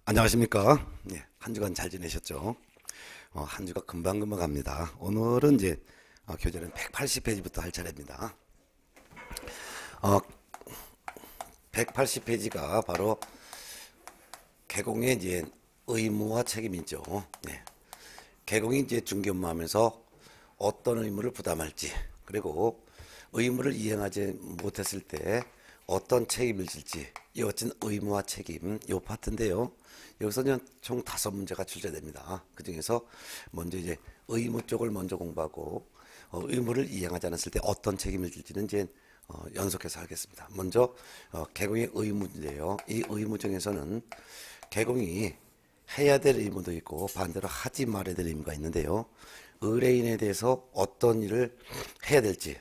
안녕하십니까? 예, 한 주간 잘 지내셨죠? 한 주가 금방금방 갑니다. 오늘은 이제 교재는 180페이지부터 할 차례입니다. 어, 180페이지가 바로 개공의 이제 의무와 책임이죠. 예, 개공이 이제 중개업무하면서 어떤 의무를 부담할지, 그리고 의무를 이행하지 못했을 때 어떤 책임을 질지, 이어진 의무와 책임 요 파트인데요. 여기서는 총 5문제가 출제됩니다. 그 중에서 먼저 이제 의무 쪽을 먼저 공부하고 의무를 이행하지 않았을 때 어떤 책임을 질지는 이제 연속해서 하겠습니다. 먼저 개공의 의무인데요. 이 의무 중에서는 개공이 해야 될 의무도 있고 반대로 하지 말아야 될 의무가 있는데요. 의뢰인에 대해서 어떤 일을 해야 될지,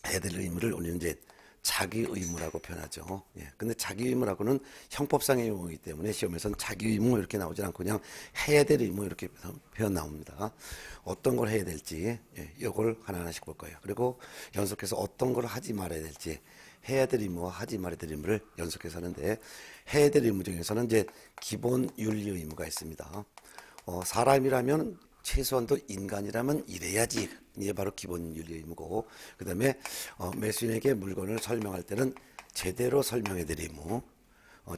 해야 될 의무를 우리는 이제 자기 의무라고 표현하죠. 예. 근데 자기 의무라고는 형법상의 용어이기 때문에 시험에서는 자기 의무 이렇게 나오지 않고 그냥 해야 될 의무 이렇게 표현 나옵니다. 어떤 걸 해야 될지, 예, 이걸 하나하나씩 볼 거예요. 그리고 연속해서 어떤 걸 하지 말아야 될지, 해야 될 의무와 하지 말아야 될 의무를 연속해서 하는데, 해야 될 의무 중에서는 이제 기본 윤리 의무가 있습니다. 사람이라면 최소한도 인간이라면 이래야지. 이게 바로 기본 윤리 의무고, 그 다음에 매수인에게 물건을 설명할 때는 제대로 설명해야 될 의무,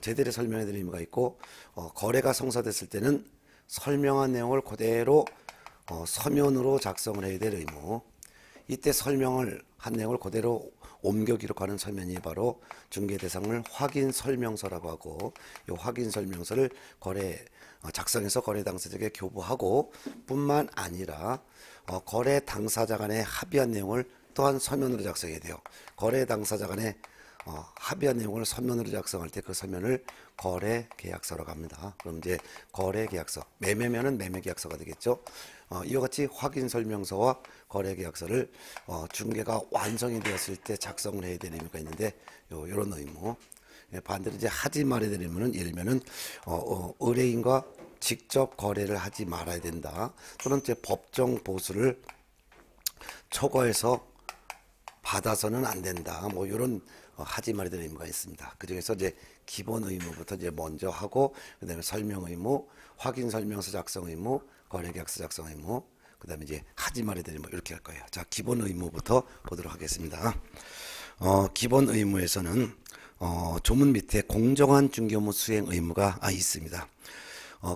제대로 설명해야 될 의무가 있고, 거래가 성사됐을 때는 설명한 내용을 그대로 서면으로 작성을 해야 될 의무. 이때 설명을 한 내용을 그대로 옮겨 기록하는 서면이 바로 중개 대상물 확인 설명서라고 하고, 이 확인 설명서를 작성해서 거래 당사자에게 교부하고 뿐만 아니라 거래 당사자 간에 합의한 내용을 또한 서면으로 작성해야 돼요. 거래 당사자 간에 합의한 내용을 서면으로 작성할 때 그 서면을 거래 계약서라고 합니다. 그럼 이제 거래 계약서, 매매면은 매매 계약서가 되겠죠. 이와 같이 확인 설명서와 거래 계약서를 중개가 완성이 되었을 때 작성을 해야 되는 의무가 있는데, 요런 의무. 예, 반대로 이제 하지 말아야 되는 의무는 예를 들면은 의뢰인과 직접 거래를 하지 말아야 된다. 또는 이제 법정 보수를 초과해서 받아서는 안 된다. 뭐 이런 하지 말아야 될 의무가 있습니다. 그 중에서 이제 기본 의무부터 이제 먼저 하고, 그다음에 설명 의무, 확인 설명서 작성 의무, 거래 계약서 작성 의무, 그다음에 이제 하지 말아야 될 의무 이렇게 할 거예요. 자, 기본 의무부터 보도록 하겠습니다. 기본 의무에서는 조문 밑에 공정한 중개업무 수행 의무가 있습니다.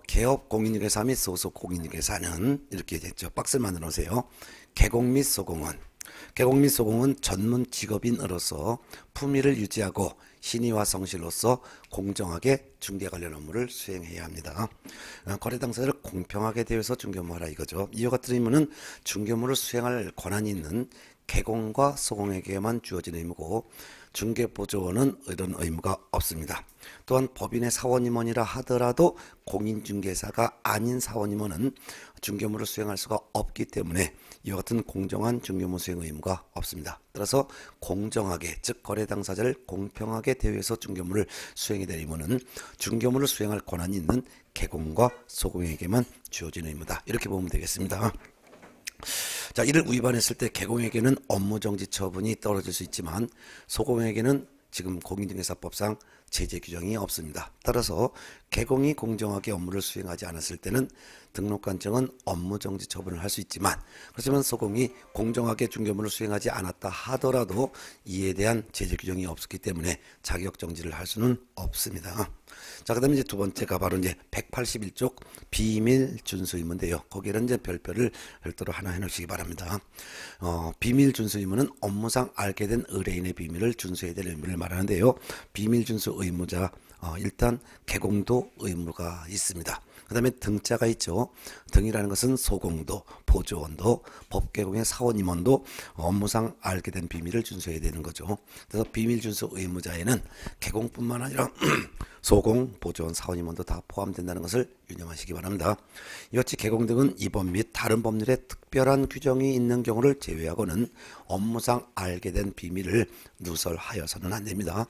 개업 공인중개사 및 소속 공인중개사는 이렇게 됐죠. 박스를 만들어 놓으세요. 개공 및 소공은, 개공 및 소공은 전문 직업인으로서 품위를 유지하고 신의와 성실로서 공정하게 중개 관련 업무를 수행해야 합니다. 거래 당사자를 공평하게 대해서 중개 업무하라 이거죠. 이와 같은 의무는 중개 업무를 수행할 권한이 있는 개공과 소공에게만 주어진 의무고, 중개보조원은 이런 의무가 없습니다. 또한 법인의 사원임원이라 하더라도 공인중개사가 아닌 사원임원은 중개업무를 수행할 수가 없기 때문에 이와 같은 공정한 중개업무 수행 의무가 없습니다. 따라서 공정하게, 즉 거래 당사자를 공평하게 대우해서 중개업무를 수행해야 될 의무는 중개업무를 수행할 권한이 있는 개공과 소공에게만 주어진 의무다. 이렇게 보면 되겠습니다. 자, 이를 위반했을 때 개공에게는 업무정지 처분이 떨어질 수 있지만 소공에게는 지금 공인중개사법상 제재 규정이 없습니다. 따라서 개공이 공정하게 업무를 수행하지 않았을 때는 등록관청은 업무정지 처분을 할 수 있지만, 그렇지만 소공이 공정하게 중개업무를 수행하지 않았다 하더라도 이에 대한 제재 규정이 없었기 때문에 자격정지를 할 수는 없습니다. 자, 그 다음에 이제 두 번째가 바로 이제 181쪽 비밀 준수 의무인데요. 거기에는 이제 별표를 별도로 하나 해놓으시기 바랍니다. 비밀 준수 의무는 업무상 알게 된 의뢰인의 비밀을 준수해야 될 의무를 말하는데요. 비밀 준수 의무자, 일단 개공도 의무가 있습니다. 그 다음에 등자가 있죠. 등이라는 것은 소공도, 보조원도, 법개공의 사원임원도 업무상 알게 된 비밀을 준수해야 되는 거죠. 그래서 비밀 준수 의무자에는 개공뿐만 아니라 소공, 보조원, 사원임원도 다 포함된다는 것을 유념하시기 바랍니다. 이와 같이 개공 등은 이 법 및 다른 법률에 특별한 규정이 있는 경우를 제외하고는 업무상 알게 된 비밀을 누설하여서는 안 됩니다.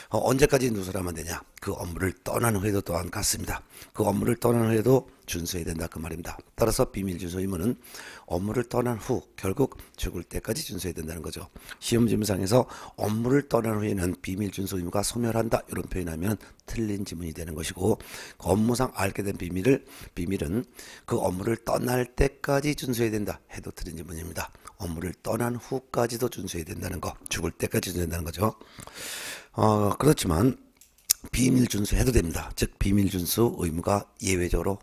언제까지 누설하면 되냐? 그 업무를 떠난 후에도 또한 같습니다. 그 업무를 떠난 후에도 준수해야 된다 그 말입니다. 따라서 비밀 준수 의무는 업무를 떠난 후 결국 죽을 때까지 준수해야 된다는 거죠. 시험 지문상에서 업무를 떠난 후에는 비밀 준수 의무가 소멸한다 이런 표현하면 틀린 지문이 되는 것이고, 그 업무상 알게 된 비밀은 그 업무를 떠날 때까지 준수해야 된다 해도 틀린 지문입니다. 업무를 떠난 후까지도 준수해야 된다는 거, 죽을 때까지 준수해야 된다는 거죠. 그렇지만 비밀 준수해도 됩니다. 즉 비밀 준수 의무가 예외적으로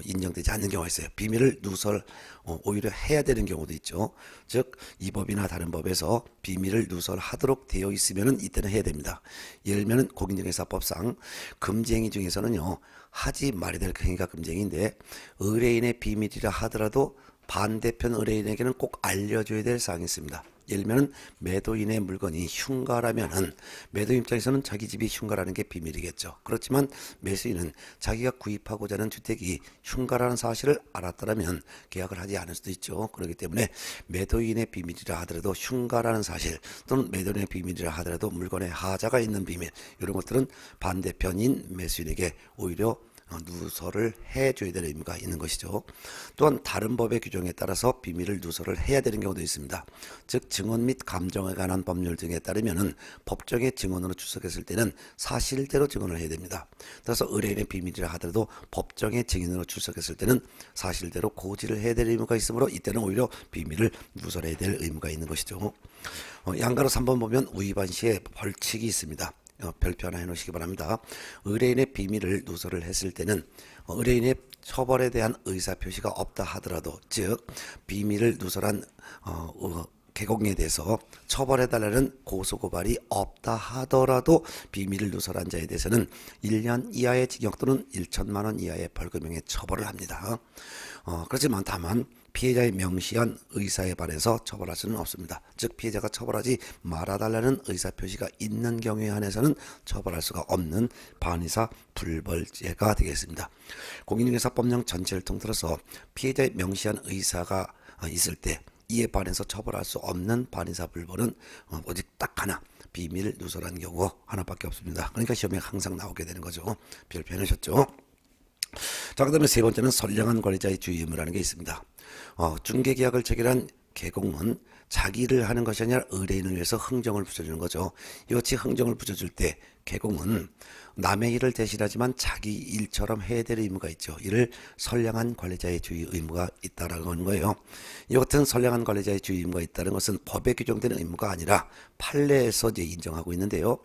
인정되지 않는 경우가 있어요. 비밀을 누설 오히려 해야 되는 경우도 있죠. 즉 이 법이나 다른 법에서 비밀을 누설하도록 되어 있으면 이때는 해야 됩니다. 예를 들면 공인중개사법상 금지행위 중에서는요, 하지 말아야 될 행위가 금지행위인데 의뢰인의 비밀이라 하더라도 반대편 의뢰인에게는 꼭 알려줘야 될 사항이 있습니다. 예를 들면 매도인의 물건이 흉가라면은 매도 입장에서는 자기 집이 흉가라는 게 비밀이겠죠. 그렇지만 매수인은 자기가 구입하고자 하는 주택이 흉가라는 사실을 알았더라면 계약을 하지 않을 수도 있죠. 그렇기 때문에 매도인의 비밀이라 하더라도 흉가라는 사실, 또는 매도인의 비밀이라 하더라도 물건에 하자가 있는 비밀, 이런 것들은 반대편인 매수인에게 오히려 누설을 해줘야 되는 의무가 있는 것이죠. 또한 다른 법의 규정에 따라서 비밀을 누설을 해야 되는 경우도 있습니다. 즉 증언 및 감정에 관한 법률 등에 따르면은 법정의 증언으로 출석했을 때는 사실대로 증언을 해야 됩니다. 따라서 의뢰인의 비밀이라 하더라도 법정의 증인으로 출석했을 때는 사실대로 고지를 해야 될 의무가 있으므로 이때는 오히려 비밀을 누설해야 될 의무가 있는 것이죠. 양가로 3번 보면 위반 시에 벌칙이 있습니다. 별표 하나 해놓으시기 바랍니다. 의뢰인의 비밀을 누설을 했을 때는 의뢰인의 처벌에 대한 의사표시가 없다 하더라도, 즉 비밀을 누설한 개공에 대해서 처벌해달라는 고소고발이 없다 하더라도 비밀을 누설한 자에 대해서는 1년 이하의 징역 또는 1천만 원 이하의 벌금형에 처벌을 합니다. 그렇지만 다만 피해자의 명시한 의사에 반해서 처벌할 수는 없습니다. 즉 피해자가 처벌하지 말아달라는 의사표시가 있는 경우에 한해서는 처벌할 수가 없는 반의사 불벌죄가 되겠습니다. 공인중개사법령 전체를 통틀어서 피해자의 명시한 의사가 있을 때 이에 반해서 처벌할 수 없는 반의사 불벌은 오직 딱 하나, 비밀을 누설한 경우 하나밖에 없습니다. 그러니까 시험에 항상 나오게 되는 거죠. 별표 해놓으셨죠? 자, 그 다음에 세 번째는 선량한 관리자의 주의 의무라는 게 있습니다. 중개계약을 체결한 개공은 자기를 하는 것이 아니라 의뢰인을 위해서 흥정을 붙여주는 거죠. 이같이 흥정을 붙여줄 때 개공은 남의 일을 대신하지만 자기 일처럼 해야 될 의무가 있죠. 이를 선량한 관리자의 주의 의무가 있다라는 하는 거예요. 이 같은 선량한 관리자의 주의 의무가 있다는 것은 법에 규정된 의무가 아니라 판례에서 이제 인정하고 있는데요.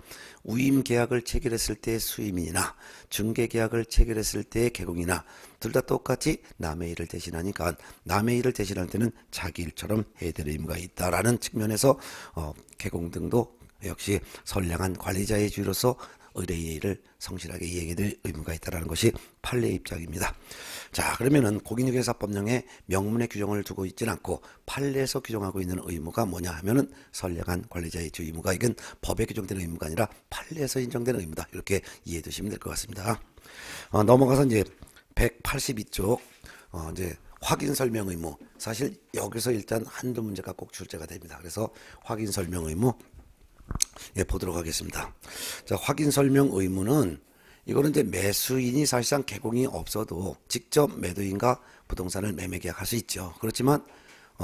우임 계약을 체결했을 때의 수임인이나 중개 계약을 체결했을 때의 개공이나 둘 다 똑같이 남의 일을 대신하니까 남의 일을 대신할 때는 자기 일처럼 해야 될 의무가 있다라는 측면에서 개공 등도 역시 선량한 관리자의 주의로서 의뢰인의 일을 성실하게 이행해야 될 의무가 있다는 것이 판례 입장입니다. 자, 그러면은 공인중개사법령에 명문의 규정을 두고 있지는 않고 판례에서 규정하고 있는 의무가 뭐냐 하면은 선량한 관리자의 주의 의무가, 이건 법에 규정된 의무가 아니라 판례에서 인정된 의무다, 이렇게 이해해 두시면 될 것 같습니다. 넘어가서 이제 182쪽 이제 확인 설명 의무. 사실 여기서 일단 한두 문제가 꼭 출제가 됩니다. 그래서 확인 설명 의무 보도록 하겠습니다. 자, 확인 설명 의무는 이거는 이제 매수인이 사실상 개공이 없어도 직접 매도인과 부동산을 매매 계약할 수 있죠. 그렇지만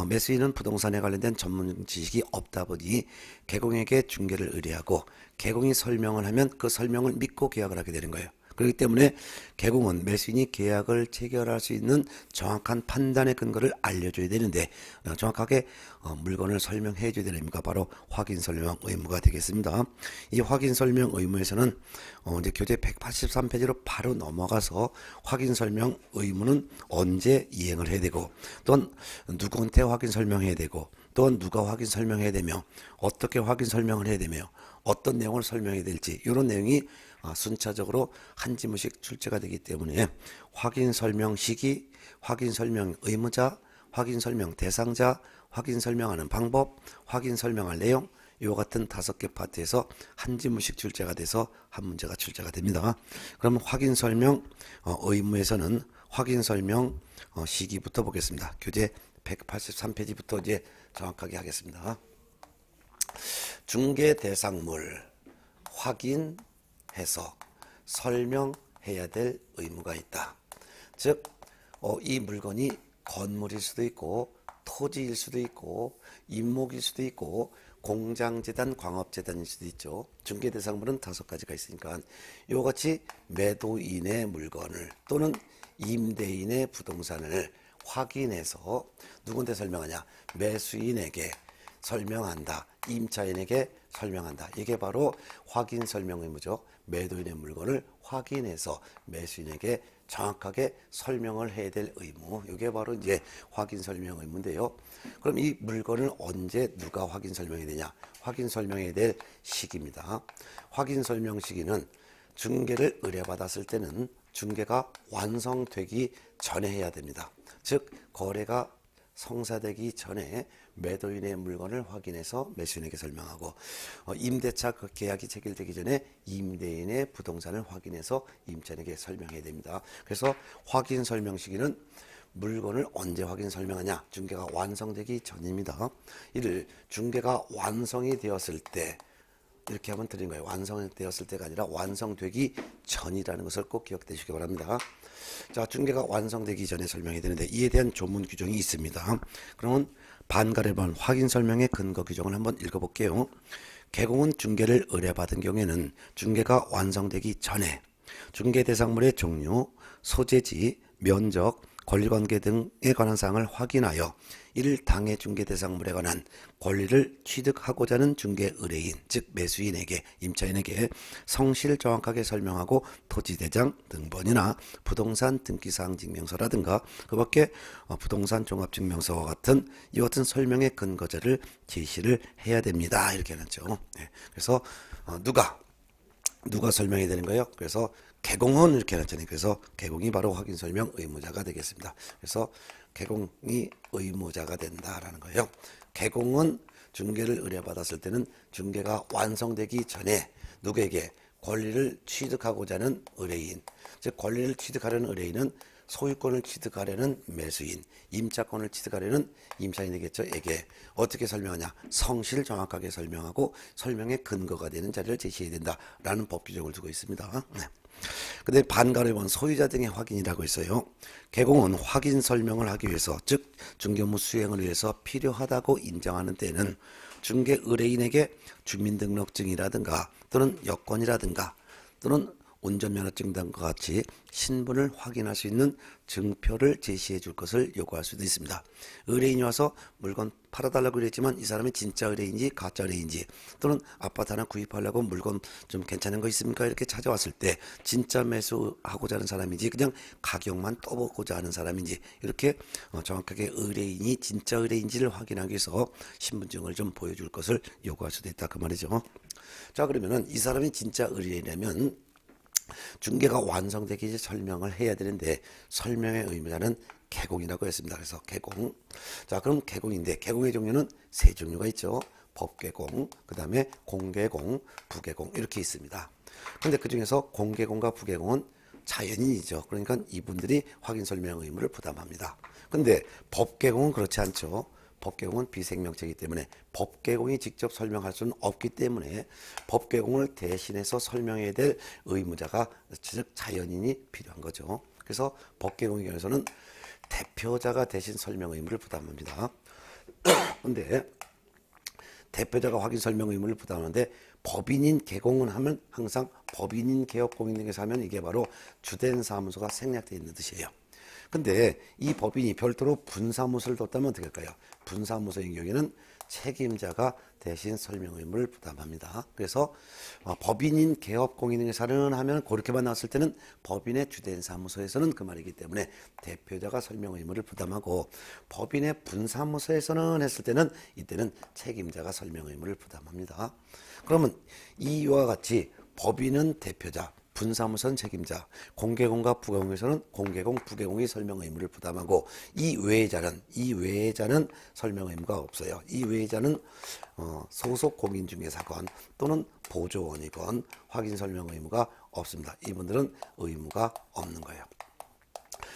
매수인은 부동산에 관련된 전문 지식이 없다 보니 개공에게 중개를 의뢰하고 개공이 설명을 하면 그 설명을 믿고 계약을 하게 되는 거예요. 그렇기 때문에 개공은 매수인이 계약을 체결할 수 있는 정확한 판단의 근거를 알려줘야 되는데 정확하게 물건을 설명해 줘야 되는 의무가 바로 확인 설명 의무가 되겠습니다. 이 확인 설명 의무에서는 이제 교재 183페이지로 바로 넘어가서 확인 설명 의무는 언제 이행을 해야 되고, 또는 누구한테 확인 설명해야 되고, 또는 누가 확인 설명해야 되며, 어떻게 확인 설명을 해야 되며, 어떤 내용을 설명해야 될지, 이런 내용이 순차적으로 한 지문씩 출제가 되기 때문에 확인 설명 시기, 확인 설명 의무자, 확인 설명 대상자, 확인 설명하는 방법, 확인 설명할 내용, 이와 같은 5개 파트에서 한 지문씩 출제가 돼서 한 문제가 출제가 됩니다. 그럼 확인 설명 의무에서는 확인 설명 시기부터 보겠습니다. 교재 183페이지부터 이제 정확하게 하겠습니다. 중개 대상물 확인해서 설명해야 될 의무가 있다. 즉, 이 물건이 건물일 수도 있고 토지일 수도 있고 임목일 수도 있고 공장재단, 광업재단일 수도 있죠. 중개 대상물은 5가지가 있으니까 이와 같이 매도인의 물건을 또는 임대인의 부동산을 확인해서 누군데 설명하냐? 매수인에게 설명한다. 임차인에게 설명한다. 이게 바로 확인 설명 의무죠. 매도인의 물건을 확인해서 매수인에게 정확하게 설명을 해야 될 의무. 이게 바로 이제 확인 설명 의무인데요. 그럼 이 물건을 언제 누가 확인 설명해야 되냐? 확인 설명해야 될 시기입니다. 확인 설명 시기는 중개를 의뢰받았을 때는 중개가 완성되기 전에 해야 됩니다. 즉, 거래가 성사되기 전에 매도인의 물건을 확인해서 매수인에게 설명하고 임대차 계약이 체결되기 전에 임대인의 부동산을 확인해서 임차인에게 설명해야 됩니다. 그래서 확인 설명 시기는 물건을 언제 확인 설명하냐? 중개가 완성되기 전입니다. 이를 중개가 완성이 되었을 때 이렇게 하면 드린 거예요. 완성되었을 때가 아니라 완성되기 전이라는 것을 꼭 기억되시기 바랍니다. 자, 중개가 완성되기 전에 설명해야 되는데 이에 대한 조문 규정이 있습니다. 그러면 반가래번 확인 설명의 근거 규정을 한번 읽어볼게요. 개공은 중개를 의뢰받은 경우에는 중개가 완성되기 전에 중개 대상물의 종류, 소재지, 면적, 권리관계 등에 관한 사항을 확인하여 이를 당해 중개 대상물에 관한 권리를 취득하고자 하는 중개 의뢰인, 즉 매수인에게, 임차인에게 성실 정확하게 설명하고 토지대장 등본이나 부동산 등기사항 증명서라든가 그 밖에 부동산 종합증명서와 같은 이와 같은 설명의 근거자를 제시를 해야 됩니다. 이렇게 해놨죠. 네. 그래서 누가 설명해야 되는 거예요? 그래서 개공은 이렇게 해놨잖아요. 그래서 개공이 바로 확인 설명 의무자가 되겠습니다. 그래서 개공이 의무자가 된다라는 거예요. 개공은 중개를 의뢰받았을 때는 중개가 완성되기 전에 누구에게 권리를 취득하고자 하는 의뢰인, 즉 권리를 취득하려는 의뢰인은 소유권을 취득하려는 매수인, 임차권을 취득하려는 임차인이겠죠. 에게 어떻게 설명하냐? 성실 정확하게 설명하고 설명의 근거가 되는 자료를 제시해야 된다라는 법 규정을 두고 있습니다. 네. 근데 반가래본 소유자 등의 확인이라고 있어요. 개공은 확인 설명을 하기 위해서, 즉 중개 업무 수행을 위해서 필요하다고 인정하는 때는 중개 의뢰인에게 주민등록증이라든가 또는 여권이라든가 또는 운전면허증 등과 같이 신분을 확인할 수 있는 증표를 제시해 줄 것을 요구할 수도 있습니다. 의뢰인이 와서 물건 팔아달라고 그랬지만 이 사람이 진짜 의뢰인지 가짜 의뢰인지 또는 아파트 하나 구입하려고 물건 좀 괜찮은 거 있습니까? 이렇게 찾아왔을 때 진짜 매수하고자 하는 사람인지 그냥 가격만 떠보고자 하는 사람인지 이렇게 정확하게 의뢰인이 진짜 의뢰인지를 확인하기 위해서 신분증을 좀 보여줄 것을 요구할 수도 있다 그 말이죠. 자, 그러면은 이 사람이 진짜 의뢰인이라면 중개가 완성되기 전에 설명을 해야 되는데 설명의 의무자는 개공이라고 했습니다. 그래서 개공. 자, 그럼 개공인데 개공의 종류는 3종류가 있죠. 법개공, 그 다음에 공개공, 부개공 이렇게 있습니다. 그런데 그 중에서 공개공과 부개공은 자연인이죠. 그러니까 이분들이 확인 설명 의무를 부담합니다. 근데 법개공은 그렇지 않죠. 법개공은 비생명체이기 때문에 법개공이 직접 설명할 수는 없기 때문에 법개공을 대신해서 설명해야 될 의무자가 즉 자연인이 필요한 거죠. 그래서 법개공의 경우에서는 대표자가 대신 설명 의무를 부담합니다. 근데 대표자가 확인 설명 의무를 부담하는데 법인인 개공은 하면 항상 법인인 개업공인등에서 하면 이게 바로 주된 사무소가 생략되어 있는 뜻이에요. 근데 이 법인이 별도로 분사무소를 뒀다면 어떻게 할까요? 분사무소인 경우에는 책임자가 대신 설명 의무를 부담합니다. 그래서 법인인 개업공인회사는 하면 그렇게만 나왔을 때는 법인의 주된 사무소에서는 그 말이기 때문에 대표자가 설명 의무를 부담하고 법인의 분사무소에서는 했을 때는 이때는 책임자가 설명 의무를 부담합니다. 그러면 이와 같이 법인은 대표자, 분사무선 책임자, 공개공과 부개공에서는 공개공, 부개공이 설명 의무를 부담하고 이 외자는 설명 의무가 없어요. 이 외자는 소속 공인중개사건 또는 보조원이건 확인 설명 의무가 없습니다. 이분들은 의무가 없는 거예요.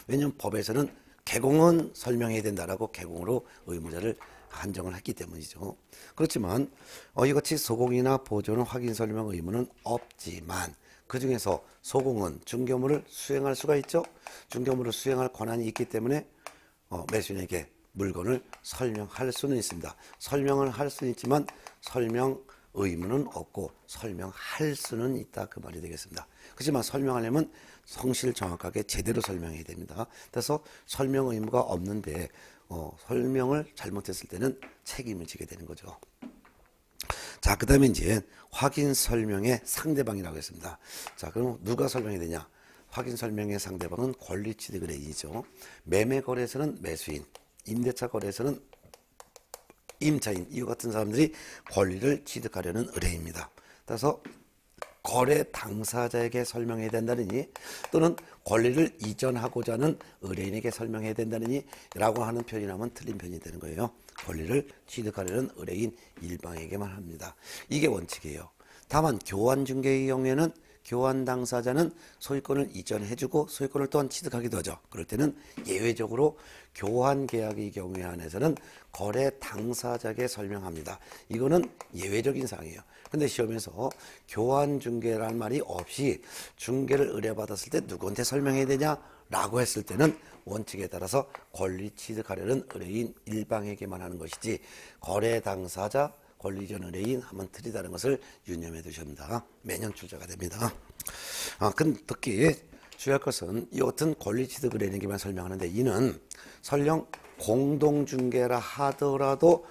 왜냐하면 법에서는 개공은 설명해야 된다라고 개공으로 의무자를 한정을 했기 때문이죠. 그렇지만 이같이 소공이나 보조는 확인 설명 의무는 없지만 그 중에서 소공은 중개업무를 수행할 수가 있죠. 중개업무를 수행할 권한이 있기 때문에 매수인에게 물건을 설명할 수는 있습니다. 설명을 할 수는 있지만 설명 의무는 없고 설명할 수는 있다 그 말이 되겠습니다. 그렇지만 설명하려면 성실 정확하게 제대로 설명해야 됩니다. 그래서 설명 의무가 없는데 설명을 잘못했을 때는 책임을 지게 되는 거죠. 자, 그 다음에 이제 확인 설명의 상대방이라고 했습니다. 자, 그럼 누가 설명해야 되냐? 확인 설명의 상대방은 권리 취득 의뢰인이죠. 매매 거래에서는 매수인, 임대차 거래에서는 임차인, 이와 같은 사람들이 권리를 취득하려는 의뢰입니다. 따라서 거래 당사자에게 설명해야 된다느니 또는 권리를 이전하고자 하는 의뢰인에게 설명해야 된다느니 라고 하는 표현이 나오면 틀린 표현이 되는 거예요. 권리를 취득하려는 의뢰인 일방에게만 합니다. 이게 원칙이에요. 다만 교환중개의 경우에는 교환 당사자는 소유권을 이전해주고 소유권을 또한 취득하기도 하죠. 그럴 때는 예외적으로 교환 계약의 경우에 한해서는 거래 당사자에게 설명합니다. 이거는 예외적인 사항이에요. 근데 시험에서 교환 중개라는 말이 없이 중개를 의뢰받았을 때 누구한테 설명해야 되냐? 라고 했을 때는 원칙에 따라서 권리 취득하려는 의뢰인 일방에게만 하는 것이지 거래 당사자 권리전 의뢰인 하면 틀리다는 것을 유념해 두십니다. 매년 출제가 됩니다. 근데 특히 주의할 것은 이 같은 권리 취득 의뢰인에게만 설명하는데 이는 설령 공동중개라 하더라도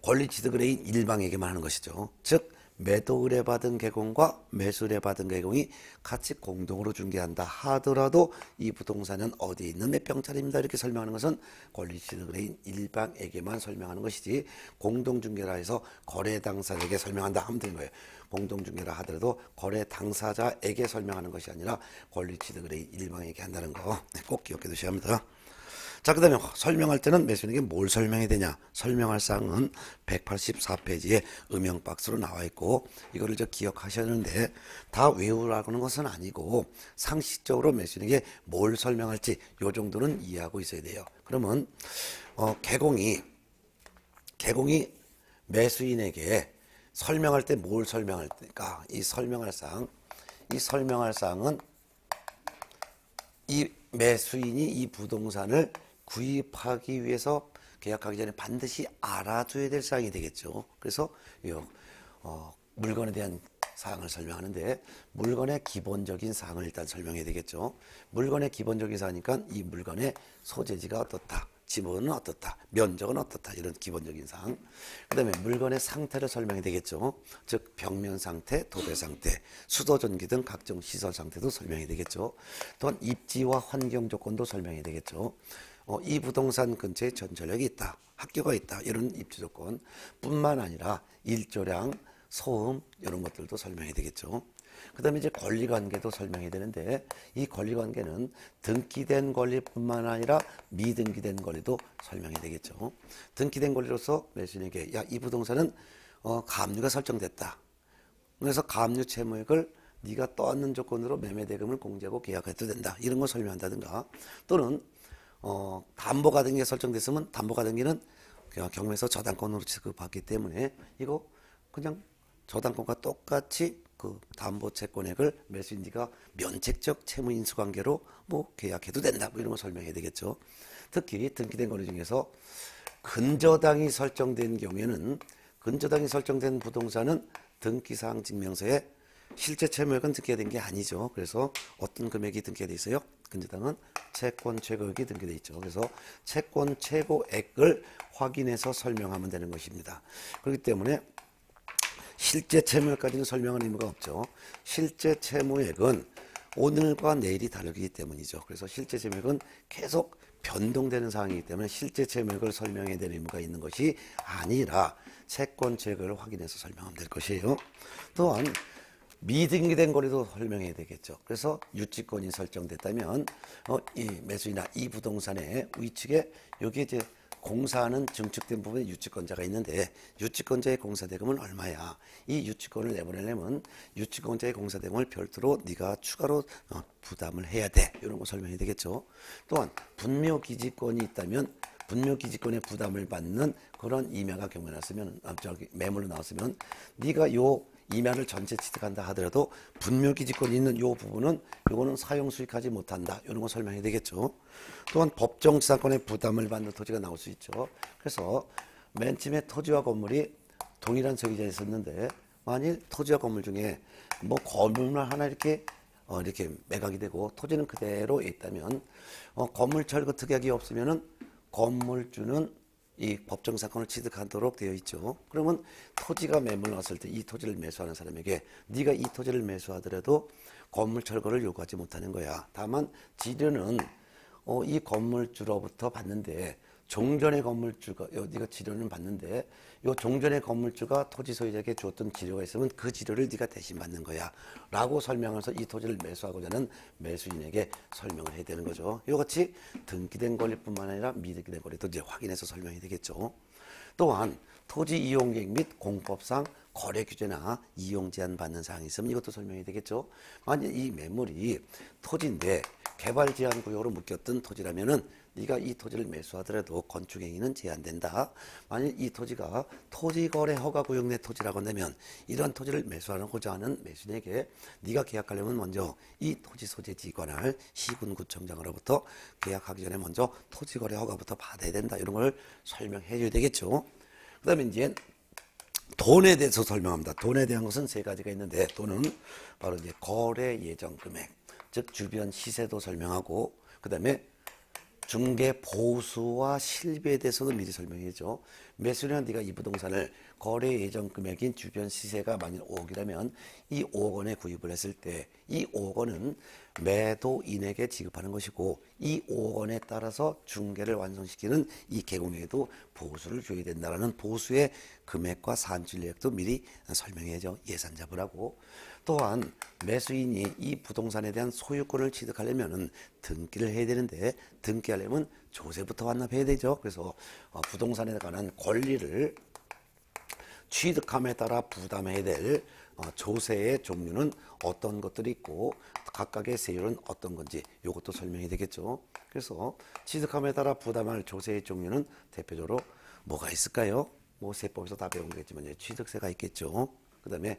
권리 취득 의뢰인 일방에게만 하는 것이죠. 즉 매도 의뢰받은 개공과 매수 의뢰받은 개공이 같이 공동으로 중개한다 하더라도 이 부동산은 어디에 있는 몇 평짜리입니다. 이렇게 설명하는 것은 권리 취득 의뢰인 일방에게만 설명하는 것이지 공동중개라 해서 거래 당사자에게 설명한다 하면 되는 거예요. 공동중개라 하더라도 거래 당사자에게 설명하는 것이 아니라 권리 취득 의뢰인 일방에게 한다는 거 꼭 기억해 두셔야 합니다. 자, 그 다음에 설명할 때는 매수인에게 뭘 설명해야 되냐? 설명할 사항은 184페이지에 음영 박스로 나와 있고 이거를 기억하셔야 하는데 다 외우라고 하는 것은 아니고 상식적으로 매수인에게 뭘 설명할지 요 정도는 이해하고 있어야 돼요. 그러면 개공이 매수인에게 설명할 때 뭘 설명할까? 이 설명할 사항은 이 매수인이 이 부동산을 구입하기 위해서 계약하기 전에 반드시 알아둬야 될 사항이 되겠죠. 그래서 물건에 대한 사항을 설명하는데 물건의 기본적인 사항을 일단 설명해야 되겠죠. 물건의 기본적인 사항이니까 이 물건의 소재지가 어떻다, 지분은 어떻다, 면적은 어떻다 이런 기본적인 사항. 그 다음에 물건의 상태를 설명해야 되겠죠. 즉 벽면 상태, 도배 상태, 수도 전기 등 각종 시설 상태도 설명해야 되겠죠. 또한 입지와 환경 조건도 설명해야 되겠죠. 이 부동산 근처에 전철역이 있다, 학교가 있다 이런 입지 조건 뿐만 아니라 일조량, 소음 이런 것들도 설명해야 되겠죠. 그 다음에 이제 권리관계도 설명해야 되는데 이 권리관계는 등기된 권리뿐만 아니라 미등기된 권리도 설명해야 되겠죠. 등기된 권리로서 매수인에게 이 부동산은 가압류가 설정됐다. 그래서 가압류 채무액을 네가 떠안는 조건으로 매매대금을 공제하고 계약해도 된다. 이런 거 설명한다든가 또는 담보가등기가 설정됐으면 담보가등기는 경매에서 저당권으로 취급받기 때문에 이거 그냥 저당권과 똑같이 그 담보 채권액을 매수인지가 면책적 채무 인수 관계로 계약해도 된다. 이런 거 설명해야 되겠죠. 특히 등기된 권리 중에서 근저당이 설정된 경우에는 근저당이 설정된 부동산은 등기사항 증명서에 실제 채무액은 등기가 된 게 아니죠. 그래서 어떤 금액이 등기가 돼 있어요? 근저당은 채권 최고액이 등기돼 있죠. 그래서 채권 최고액을 확인해서 설명하면 되는 것입니다. 그렇기 때문에 실제 채무액까지는 설명할 의무가 없죠. 실제 채무액은 오늘과 내일이 다르기 때문이죠. 그래서 실제 채무액은 계속 변동되는 사항이기 때문에 실제 채무액을 설명해야 되는 의무가 있는 것이 아니라 채권 최고액을 확인해서 설명하면 될 것이에요. 또한 미등기된 거래도 설명해야 되겠죠. 그래서 유치권이 설정됐다면 이 매수인이나 이 부동산의 위측에 여기에 이제 공사하는 증축된 부분에 유치권자가 있는데 유치권자의 공사대금은 얼마야? 이 유치권을 내보내려면 유치권자의 공사대금을 별도로 네가 추가로 부담을 해야 돼. 이런 거 설명해야 되겠죠. 또한 분묘기지권이 있다면 분묘기지권의 부담을 받는 그런 임야가 경우에 나왔으면 매물로 나왔으면 네가 요 임야를 전체 취득한다 하더라도 분묘기지권이 있는 요 부분은 요거는 사용수익하지 못한다. 이런 거 설명해야 되겠죠. 또한 법정지상권의 부담을 받는 토지가 나올 수 있죠. 그래서 맨 처음에 토지와 건물이 동일한 소유자에 있었는데 만일 토지와 건물 중에 뭐 건물만 하나 이렇게 매각이 되고 토지는 그대로 있다면 건물 철거 특약이 없으면은 건물주는 이 법정사건을 취득하도록 되어 있죠. 그러면 토지가 매물 나왔을 때 이 토지를 매수하는 사람에게 네가 이 토지를 매수하더라도 건물 철거를 요구하지 못하는 거야. 다만 지료는 이 건물주로부터 받는데 종전의 건물주가 네가 지료는 받는데 요 종전의 건물주가 토지 소유자에게 주었던 지료가 있으면 그 지료를 네가 대신 받는 거야 라고 설명해서 이 토지를 매수하고자 하는 매수인에게 설명을 해야 되는 거죠. 이같이 등기된 권리뿐만 아니라 미등기된 권리도 이제 확인해서 설명이 되겠죠. 또한 토지 이용 계획 및 공법상 거래 규제나 이용 제한 받는 사항이 있으면 이것도 설명이 되겠죠. 만약 이 매물이 토지인데 개발 제한 구역으로 묶였던 토지라면은 네가 이 토지를 매수하더라도 건축 행위는 제한된다. 만약 이 토지가 토지거래 허가 구역 내 토지라고 한다면 이러한 토지를 매수하고자 하는 매수인에게 네가 계약하려면 먼저 이 토지 소재지 관할 시군구청장으로부터 계약하기 전에 먼저 토지거래 허가부터 받아야 된다. 이런 걸 설명해 줘야 되겠죠. 그 다음에 이제 돈에 대해서 설명합니다. 돈에 대한 것은 세 가지가 있는데 돈은 바로 이제 거래 예정 금액, 즉 주변 시세도 설명하고 그 다음에 중개 보수와 실비에 대해서도 미리 설명해줘. 매수는 네가 이 부동산을 거래 예정 금액인 주변 시세가 만일 5억이라면 이 5억 원에 구입을 했을 때 이 5억 원은 매도인에게 지급하는 것이고 이 5억 원에 따라서 중개를 완성시키는 이 개공에도 보수를 줘야 된다는 보수의 금액과 산출액도 미리 설명해줘. 예산 잡으라고. 또한 매수인이 이 부동산에 대한 소유권을 취득하려면 등기를 해야 되는데 등기하려면 조세부터 완납해야 되죠. 그래서 부동산에 관한 권리를 취득함에 따라 부담해야 될 조세의 종류는 어떤 것들이 있고 각각의 세율은 어떤 건지 이것도 설명이 되겠죠. 그래서 취득함에 따라 부담할 조세의 종류는 대표적으로 뭐가 있을까요? 뭐 세법에서 다 배운 거겠지만 취득세가 있겠죠. 그 다음에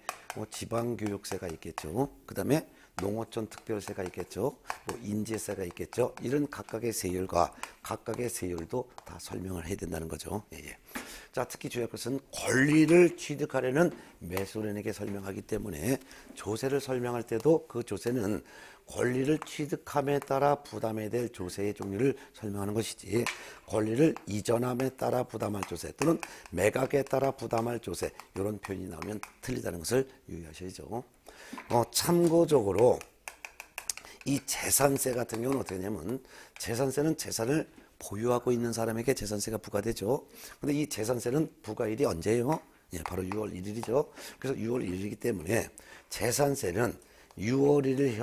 지방교육세가 있겠죠. 그 다음에 농어촌 특별세가 있겠죠. 뭐 인재세가 있겠죠. 이런 각각의 세율과 각각의 세율도 다 설명을 해야 된다는 거죠. 예. 자, 특히 중요한 것은 권리를 취득하려는 매수인에게 설명하기 때문에 조세를 설명할 때도 그 조세는 권리를 취득함에 따라 부담해야 될 조세의 종류를 설명하는 것이지 권리를 이전함에 따라 부담할 조세 또는 매각에 따라 부담할 조세 이런 표현이 나오면 틀리다는 것을 유의하셔야죠. 참고적으로 이 재산세 같은 경우는 어떻게 하냐면 재산세는 재산을 보유하고 있는 사람에게 재산세가 부과되죠. 근데 이 재산세는 부과일이 언제예요? 예, 바로 6월 1일이죠. 그래서 6월 1일이기 때문에 재산세는 6월 1일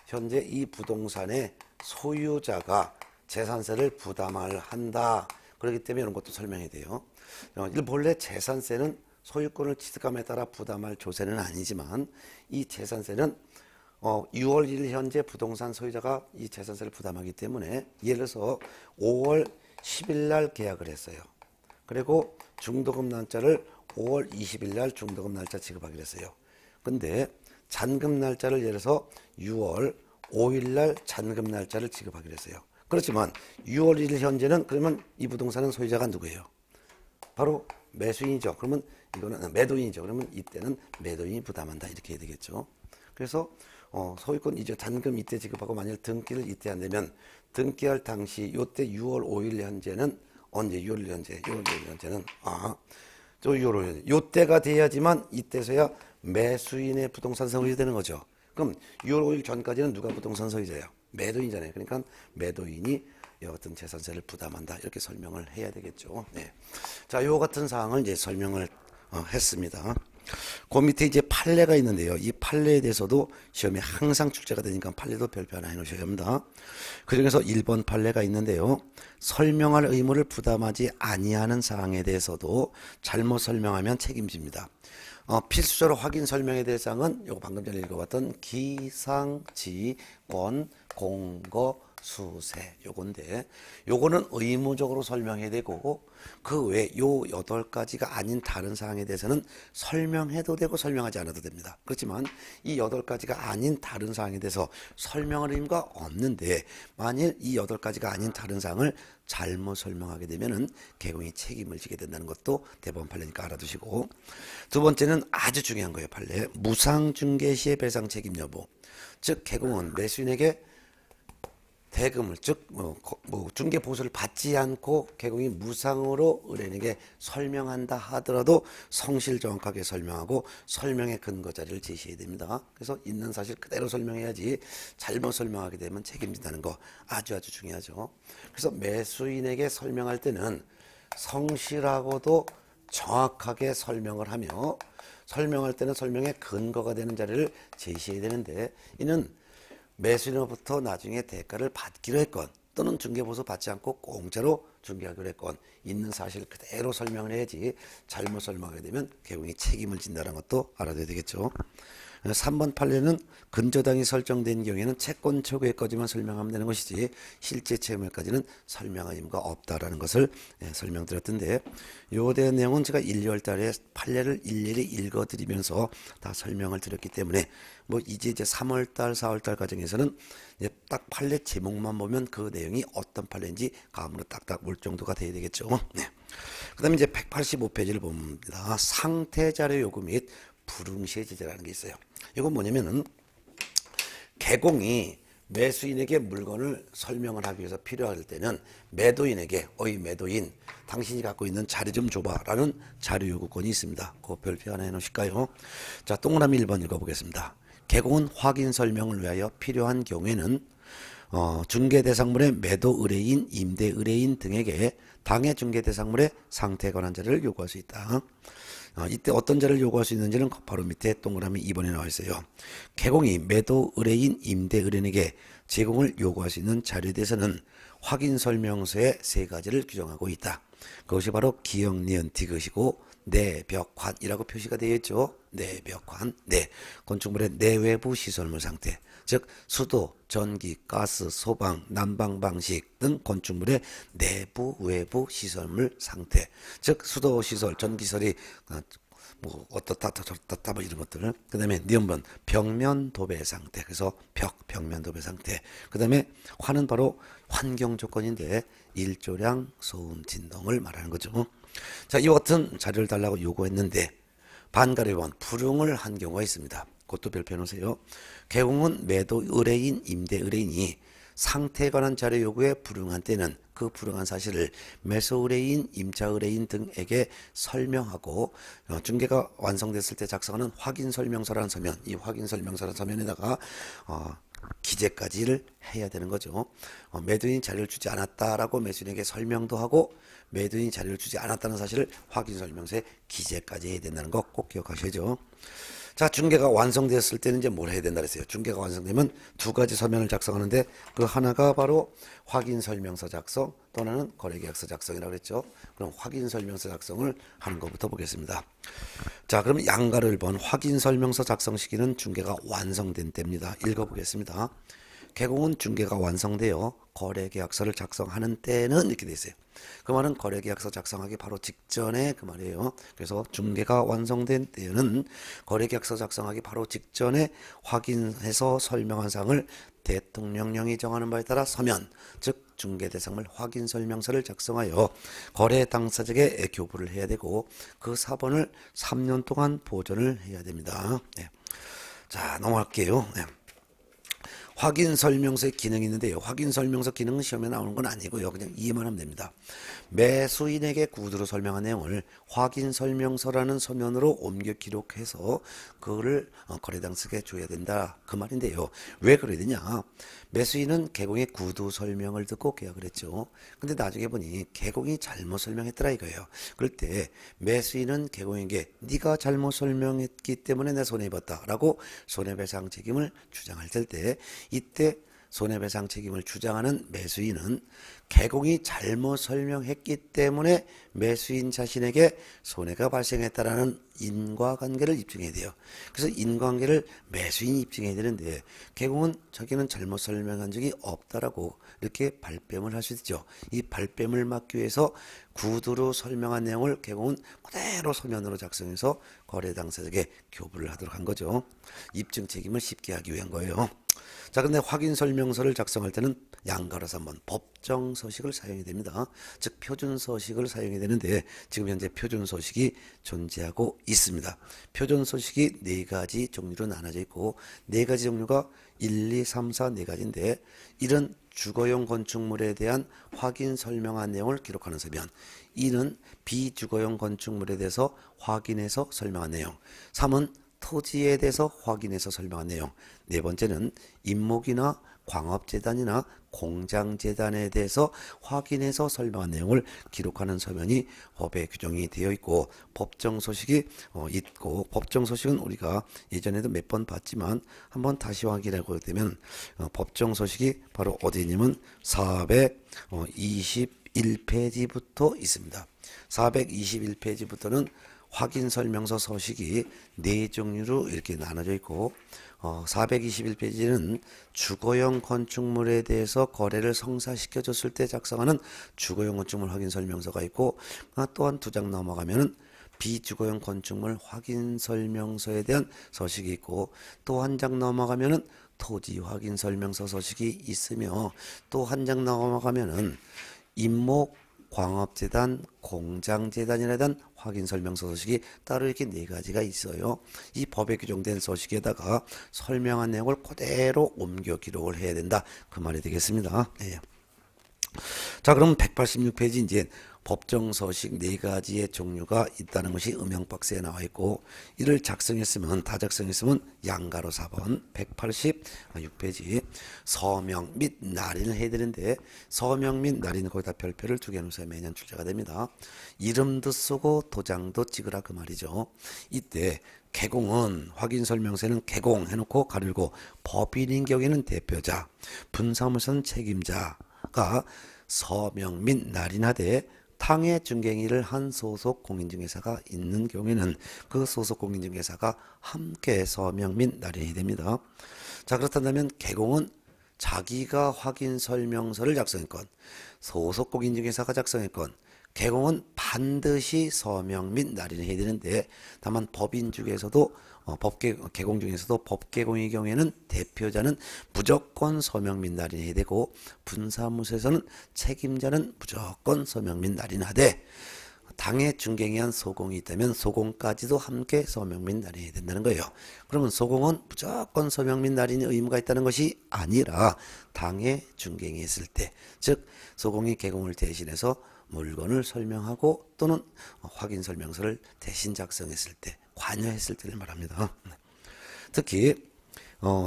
현재 이 부동산의 소유자가 재산세를 부담을 한다. 그렇기 때문에 이런 것도 설명해야 돼요. 본래 재산세는 소유권을 취득함에 따라 부담할 조세는 아니지만 이 재산세는 6월 1일 현재 부동산 소유자가 이 재산세를 부담하기 때문에 예를 들어서 5월 10일 날 계약을 했어요. 그리고 중도금 날짜를 5월 20일 날 중도금 날짜 지급하기로 했어요. 근데 잔금 날짜를 예를 들어서 6월 5일 날 잔금 날짜를 지급하기로 했어요. 그렇지만 6월 1일 현재는 그러면 이 부동산은 소유자가 누구예요? 바로 매수인이죠. 그러면 이거는 매도인이죠. 그러면 이때는 매도인이 부담한다. 이렇게 해야 되겠죠. 그래서 소유권 이제 잔금 이때 지급하고 만약 등기를 이때 안 되면 등기할 당시 요때 6월 5일 현재는 언제 6월 1일 현재 6월 5일 현재는 저 6월 5일 요때가 돼야지만 이때서야 매수인의 부동산 소유자 되는 거죠. 그럼 6월 5일 전까지는 누가 부동산 소유자예요? 매도인이잖아요. 그러니까 매도인이 이와 같은 재산세를 부담한다. 이렇게 설명을 해야 되겠죠. 네. 자, 요 같은 사항을 이제 설명을 했습니다. 그 밑에 이제 판례가 있는데요. 이 판례에 대해서도 시험에 항상 출제가 되니까 판례도 별표 하나 해놓으셔야 합니다. 그 중에서 1번 판례가 있는데요. 설명할 의무를 부담하지 아니하는 사항에 대해서도 잘못 설명하면 책임집니다. 필수적으로 확인 설명의 대상은 요거 방금 전에 읽어봤던 기상, 지권, 공거, 수세 요건데 요거는 의무적으로 설명해야 되고 그 외 요 8가지가 아닌 다른 사항에 대해서는 설명해도 되고 설명하지 않아도 됩니다. 그렇지만 이 8가지가 아닌 다른 사항에 대해서 설명할 의무가 없는데 만일 이 8가지가 아닌 다른 사항을 잘못 설명하게 되면은 개공이 책임을 지게 된다는 것도 대법원 판례니까 알아두시고, 두 번째는 아주 중요한 거예요. 판례 무상중개 시의 배상 책임 여부. 즉 개공은 매수인에게 대금을 즉 중개 보수를 받지 않고 개공이 무상으로 의뢰인에게 설명한다 하더라도 성실 정확하게 설명하고 설명의 근거 자료를 제시해야 됩니다. 그래서 있는 사실 그대로 설명해야지 잘못 설명하게 되면 책임진다는 거 아주 중요하죠. 그래서 매수인에게 설명할 때는 성실하고도 정확하게 설명을 하며 설명할 때는 설명의 근거가 되는 자료를 제시해야 되는데 이는 매수인으로부터 나중에 대가를 받기로 했건 또는 중개보수 받지 않고 공짜로 중개하기로 했건 있는 사실 그대로 설명을 해야지 잘못 설명하게 되면 개공이 책임을 진다는 것도 알아둬야 되겠죠. 3번 판례는 근저당이 설정된 경우에는 채권 초과액까지만 설명하면 되는 것이지 실제 채무액까지는 설명할 의무가 없다라는 것을 설명드렸던데 요에 대한 내용은 제가 1, 2월 달에 판례를 일일이 읽어드리면서 다 설명을 드렸기 때문에 이제 3월 달, 4월 달 과정에서는 이제 딱 판례 제목만 보면 그 내용이 어떤 판례인지 감으로 딱딱 올 정도가 돼야 되겠죠. 네. 그 다음에 이제 185페이지를 봅니다. 상태자료 요구 및 불응시의 제재라는 게 있어요. 이건 뭐냐면은 개공이 매수인에게 물건을 설명을 하기 위해서 필요할 때는 매도인에게 어이 매도인 당신이 갖고 있는 자료 좀 줘봐 라는 자료 요구권이 있습니다. 그 별표 하나 해놓으실까요? 자, 동그라미 1번 읽어보겠습니다. 개공은 확인 설명을 위하여 필요한 경우에는 중개대상물의 매도 의뢰인, 임대 의뢰인 등에게 당해 중개대상물의 상태에 관한 자료를 요구할 수 있다. 이때 어떤 자료를 요구할 수 있는지는 바로 밑에 동그라미 2번에 나와 있어요. 개공이 매도 의뢰인, 임대 의뢰인에게 제공을 요구할 수 있는 자료에 대해서는 확인 설명서에 3가지를 규정하고 있다. 그것이 바로 기역, 니은, 디귿이고 내벽환이라고 표시가 되어 있죠. 내벽환, 건축물의 내외부 시설물 상태, 즉 수도, 전기, 가스, 소방, 난방 방식 등 건축물의 내부, 외부 시설물 상태, 즉 수도 시설, 전기시설이 어떻다 이런 것들을. 그 다음에 니은번 벽면 도배 상태, 그래서 벽면 도배 상태. 그 다음에 환은 바로 환경 조건인데 일조량, 소음, 진동을 말하는 거죠. 자, 이 같은 자료를 달라고 요구했는데 반가리원 불응을 한 경우가 있습니다. 그것도 별표 놓으세요. 개공은 매도 의뢰인, 임대 의뢰인이 상태에 관한 자료 요구에 불응한 때는 그 불응한 사실을 매수 의뢰인, 임차 의뢰인 등에게 설명하고 중개가 완성됐을 때 작성하는 확인 설명서라는 서면, 이 확인 설명서라는 서면에다가 기재까지를 해야 되는 거죠. 매도인이 자료를 주지 않았다라고 매수인에게 설명도 하고 매도인이 자료를 주지 않았다는 사실을 확인 설명서에 기재까지 해야 된다는 거 꼭 기억하셔야죠. 자, 중개가 완성되었을 때는 이제 뭘 해야 된다 그랬어요. 중개가 완성되면 2가지 서면을 작성하는데 그 하나가 바로 확인 설명서 작성 또는 거래계약서 작성이라고 그랬죠. 그럼 확인 설명서 작성을 하는 것부터 보겠습니다. 자, 그럼 양가를 본 확인 설명서 작성 시기는 중개가 완성된 때입니다. 읽어보겠습니다. 개공은 중개가 완성되어 거래계약서를 작성하는 때는 이렇게 돼 있어요. 그 말은 거래계약서 작성하기 바로 직전에 그 말이에요. 그래서 중개가 완성된 때는 거래계약서 작성하기 바로 직전에 확인해서 설명한 사항을 대통령령이 정하는 바에 따라 서면, 즉 중개대상물 확인설명서를 작성하여 거래 당사자에게 교부를 해야 되고 그 사본을 3년 동안 보존을 해야 됩니다. 네. 자, 넘어갈게요. 네. 확인 설명서의 기능이 있는데요. 확인 설명서 기능은 시험에 나오는 건 아니고요. 그냥 이해만 하면 됩니다. 매수인에게 구두로 설명한 내용을 확인 설명서라는 서면으로 옮겨 기록해서 그거를 거래당사자에게 줘야 된다. 그 말인데요. 왜 그래야 되냐? 매수인은 개공의 구두 설명을 듣고 계약을 했죠. 근데 나중에 보니 개공이 잘못 설명했더라 이거예요. 그럴 때 매수인은 개공에게 네가 잘못 설명했기 때문에 내 손해입었다 라고 손해배상 책임을 주장할 때 이때 손해배상 책임을 주장하는 매수인은 개공이 잘못 설명했기 때문에 매수인 자신에게 손해가 발생했다라는 인과관계를 입증해야 돼요. 그래서 인과관계를 매수인이 입증해야 되는데 개공은 자기는 잘못 설명한 적이 없다라고 이렇게 발뺌을 할 수 있죠. 이 발뺌을 막기 위해서 구두로 설명한 내용을 개공은 그대로 서면으로 작성해서 거래 당사자에게 교부를 하도록 한 거죠. 입증 책임을 쉽게 하기 위한 거예요. 자, 근데 확인 설명서를 작성할 때는 양가로서 한번 법정 서식을 사용해야 됩니다. 즉 표준 서식을 사용해야 되는데 지금 현재 표준 서식이 존재하고 있습니다. 표준 서식이 네 가지 종류로 나눠져 있고 네 가지 종류가 1, 2, 3, 4 네 가지인데 이런 주거용 건축물에 대한 확인 설명한 내용을 기록하는 서면, 2는 비주거용 건축물에 대해서 확인해서 설명한 내용, 3은 토지에 대해서 확인해서 설명한 내용, 네 번째는 임목이나 광업재단이나 공장재단에 대해서 확인해서 설명한 내용을 기록하는 서면이 법에 규정이 되어 있고 법정 서식이 있고 법정 서식은 우리가 예전에도 몇 번 봤지만 한번 다시 확인하고 되면 법정 서식이 바로 어디 있냐면 421페이지부터 있습니다. 421페이지부터는 확인 설명서 서식이 네 종류로 이렇게 나눠져 있고 421페이지는 주거용 건축물에 대해서 거래를 성사시켜 줬을 때 작성하는 주거용 건축물 확인 설명서가 있고 또한 두 장 넘어가면은 비주거용 건축물 확인 설명서에 대한 서식이 있고 또 한 장 넘어가면은 토지 확인 설명서 서식이 있으며 또 한 장 넘어가면은 임목 광업재단, 공장재단이라에 대한 확인 설명서 서식이 따로 이렇게 네 가지가 있어요. 이 법에 규정된 서식에다가 설명한 내용을 그대로 옮겨 기록을 해야 된다. 그 말이 되겠습니다. 네. 자, 그럼 186페이지 이제 법정 서식 네 가지의 종류가 있다는 것이 음영 박스에 나와 있고 이를 작성했으면 다 작성했으면 양가로 4번 186페이지 서명 및 날인을 해야 되는데 서명 및 날인 거기다 별표를 두 개 놓으셔야 매년 출제가 됩니다. 이름도 쓰고 도장도 찍으라 그 말이죠. 이때 개공은 확인 설명서에는 개공 해놓고 가르고 법인인 경우에는 대표자, 분사무선 책임자가 서명 및 날인하되 탕해 중개인을 한 소속 공인중개사가 있는 경우에는 그 소속 공인중개사가 함께 서명 및 날인이 됩니다. 자, 그렇다면 개공은 자기가 확인 설명서를 작성했건 소속 공인중개사가 작성했건 개공은 반드시 서명 및 날인을 해야 되는데 다만 법인 중에서도 개공 중에서도 법개공의 경우에는 대표자는 무조건 서명 및 날인해야 되고 분사무소에서는 책임자는 무조건 서명 및 날인하되 당해 중개인이 한 소공이 있다면 소공까지도 함께 서명 및 날인해야 된다는 거예요. 그러면 소공은 무조건 서명 및 날인의 의무가 있다는 것이 아니라 당해 중개인이 했을 때, 즉 소공이 개공을 대신해서 물건을 설명하고 또는 확인 설명서를 대신 작성했을 때, 관여했을 때를 말합니다. 특히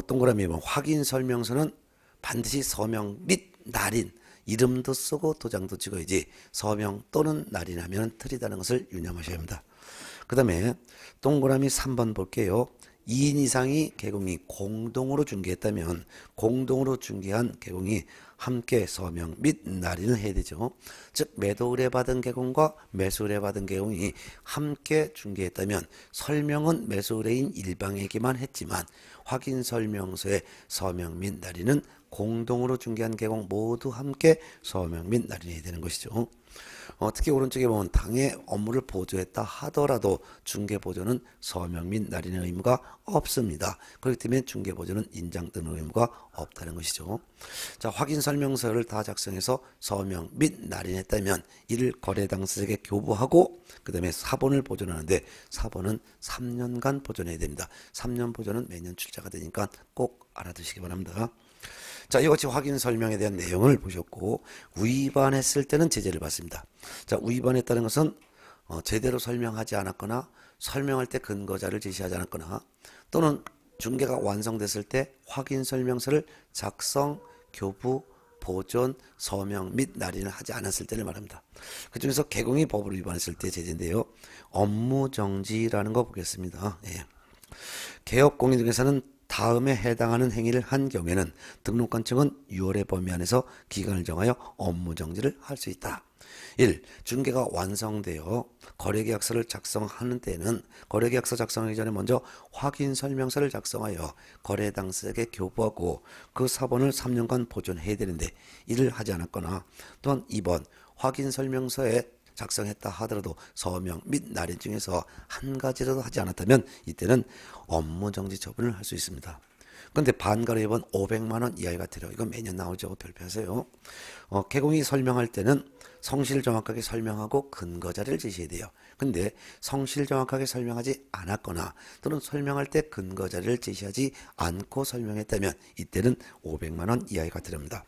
동그라미 보면 확인 설명서는 반드시 서명 및 날인, 이름도 쓰고 도장도 찍어야지 서명 또는 날인하면 틀리다는 것을 유념하셔야 합니다. 그 다음에 동그라미 3번 볼게요. 2인 이상이 개공이 공동으로 중개했다면 공동으로 중개한 개공이 함께 서명 및 날인을 해야 되죠. 즉 매도 의뢰받은 개공과 매수 의뢰받은 개공이 함께 중개했다면 설명은 매수 의뢰인 일방에게만 했지만 확인 설명서의 서명 및 날인은 공동으로 중개한 개공 모두 함께 서명 및 날인해야 되는 것이죠. 특히 오른쪽에 보면 당해 업무를 보조했다 하더라도 중개보조는 서명 및 날인의 의무가 없습니다. 그렇기 때문에 중개보조는 인장 뜨는 의무가 없다는 것이죠. 자, 확인 설명서를 다 작성해서 서명 및 날인했다면 이를 거래 당사자에게 교부하고 그 다음에 사본을 보존하는데 사본은 3년간 보존해야 됩니다. 3년 보존은 매년 출자가 되니까 꼭 알아두시기 바랍니다. 자, 이것이 확인 설명에 대한 내용을 보셨고, 위반했을 때는 제재를 받습니다. 자, 위반했다는 것은 제대로 설명하지 않았거나 설명할 때 근거자를 제시하지 않았거나 또는 중개가 완성됐을 때 확인 설명서를 작성, 교부, 보존, 서명 및 날인을 하지 않았을 때를 말합니다. 그 중에서 개공이 법을 위반했을 때 제재인데요. 업무정지라는 거 보겠습니다. 예. 개업공인 중에서는 다음에 해당하는 행위를 한 경우에는 등록관청은 6월의 범위 안에서 기간을 정하여 업무정지를 할 수 있다. 1. 중개가 완성되어 거래계약서를 작성하는 때에는 거래계약서 작성하기 전에 먼저 확인설명서를 작성하여 거래 당사자에게 교부하고 그 사본을 3년간 보존해야 되는데 이를 하지 않았거나 또한 2번 확인설명서에 작성했다 하더라도 서명 및 날인 중에서 한 가지라도 하지 않았다면 이때는 업무정지 처분을 할 수 있습니다. 그런데 반가로 위반 500만 원 이하가 되려 이건 매년 나오죠. 별표하세요. 개공이 설명할 때는 성실을 정확하게 설명하고 근거자를 제시해야 돼요. 근데 성실을 정확하게 설명하지 않았거나 또는 설명할 때 근거자를 제시하지 않고 설명했다면 이때는 500만 원 이하가 되렵니다.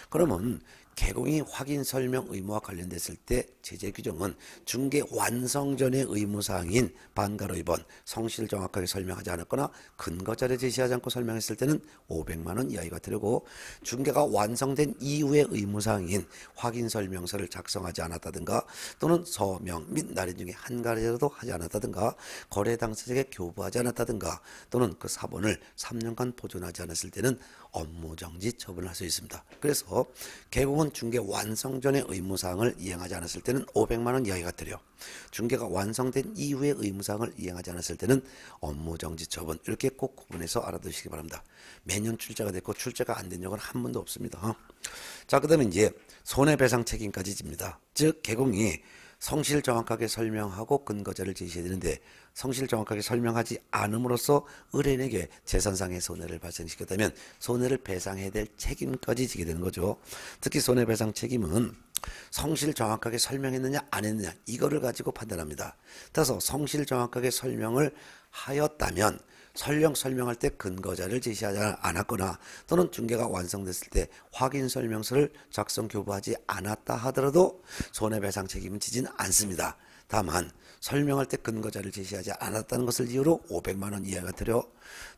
그러면 개공이 확인 설명 의무와 관련됐을 때 제재 규정은 중개 완성 전의 의무사항인 반가로 위반, 성실을 정확하게 설명하지 않았거나 근거자를 제시하지 않고 설명했을 때는 500만 원 이하가 되고 중개가 완성된 이후의 의무사항인 확인 설명서를 작성하지 않았다든가 또는 서명 및 날인 중에 한 가지라도 하지 않았다든가 거래 당사자에게 교부하지 않았다든가 또는 그 사본을 3년간 보존하지 않았을 때는 업무정지 처분을 할 수 있습니다. 그래서 개공은 중개 완성 전의 의무사항을 이행하지 않았을 때는 500만 원 이하가 되려 중개가 완성된 이후의 의무사항을 이행하지 않았을 때는 업무정지 처분 이렇게 꼭 구분해서 알아두시기 바랍니다. 매년 출제가 됐고 출제가 안 된 적은 한 번도 없습니다. 자, 그 다음에 이제 손해배상 책임까지 집니다. 즉 개공이 성실 정확하게 설명하고 근거자를 제시해야 되는데 성실 정확하게 설명하지 않음으로써 의뢰인에게 재산상의 손해를 발생시켰다면 손해를 배상해야 될 책임까지 지게 되는 거죠. 특히 손해배상 책임은 성실 정확하게 설명했느냐 안 했느냐 이거를 가지고 판단합니다. 따라서 성실 정확하게 설명을 하였다면 설명할 때 근거자를 제시하지 않았거나 또는 중개가 완성됐을 때 확인 설명서를 작성 교부하지 않았다 하더라도 손해배상 책임은 지진 않습니다. 다만 설명할 때 근거자를 제시하지 않았다는 것을 이유로 500만 원 이하가 되려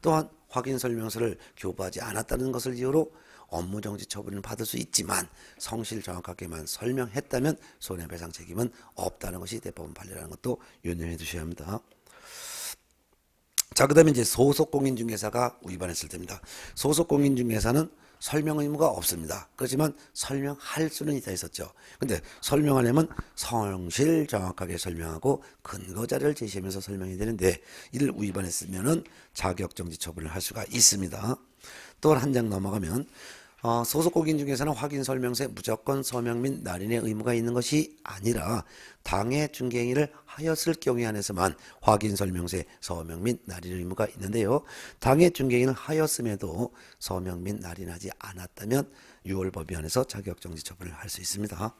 또한 확인 설명서를 교부하지 않았다는 것을 이유로 업무정지 처분을 받을 수 있지만 성실 정확하게만 설명했다면 손해배상 책임은 없다는 것이 대법원 판례라는 것도 유념해 두셔야 합니다. 자, 그 다음에 이제 소속공인중개사가 위반했을 때입니다. 소속공인중개사는 설명 의무가 없습니다. 그렇지만 설명할 수는 있다 했었죠. 근데 설명하려면 성실 정확하게 설명하고 근거자를 제시하면서 설명해야 되는데 이를 위반했으면은 자격정지 처분을 할 수가 있습니다. 또 한 장 넘어가면 소속공인중개사는 확인설명서에 무조건 서명 및 날인의 의무가 있는 것이 아니라 당해 중개행위를 하였을 경우에 한해서만 확인설명서에 서명 및 날인의 의무가 있는데요. 당해 중개행위를 하였음에도 서명 및 날인하지 않았다면 6월 법위 안에서 자격정지 처분을 할 수 있습니다.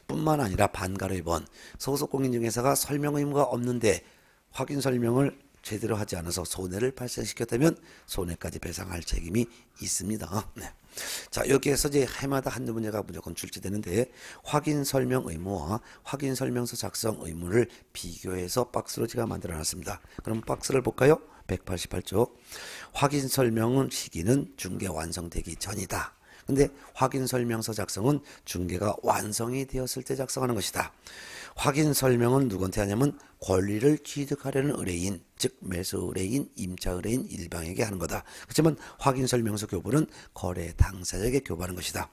뿐만 아니라 반가로 위반, 소속공인중개사가 설명 의무가 없는데 확인설명을 제대로 하지 않아서 손해를 발생시켰다면 손해까지 배상할 책임이 있습니다. 네. 자, 여기에서 이제 해마다 한두 문제가 무조건 출제되는데 확인 설명 의무와 확인 설명서 작성 의무를 비교해서 박스로 제가 만들어 놨습니다. 그럼 박스를 볼까요? 188쪽. 확인 설명은 시기는 중개 완성되기 전이다. 근데 확인 설명서 작성은 중개가 완성이 되었을 때 작성하는 것이다. 확인 설명은 누구한테 하냐면 권리를 취득하려는 의뢰인, 즉 매수 의뢰인, 임차 의뢰인, 일방에게 하는 거다. 그렇지만 확인 설명서 교부는 거래 당사자에게 교부하는 것이다.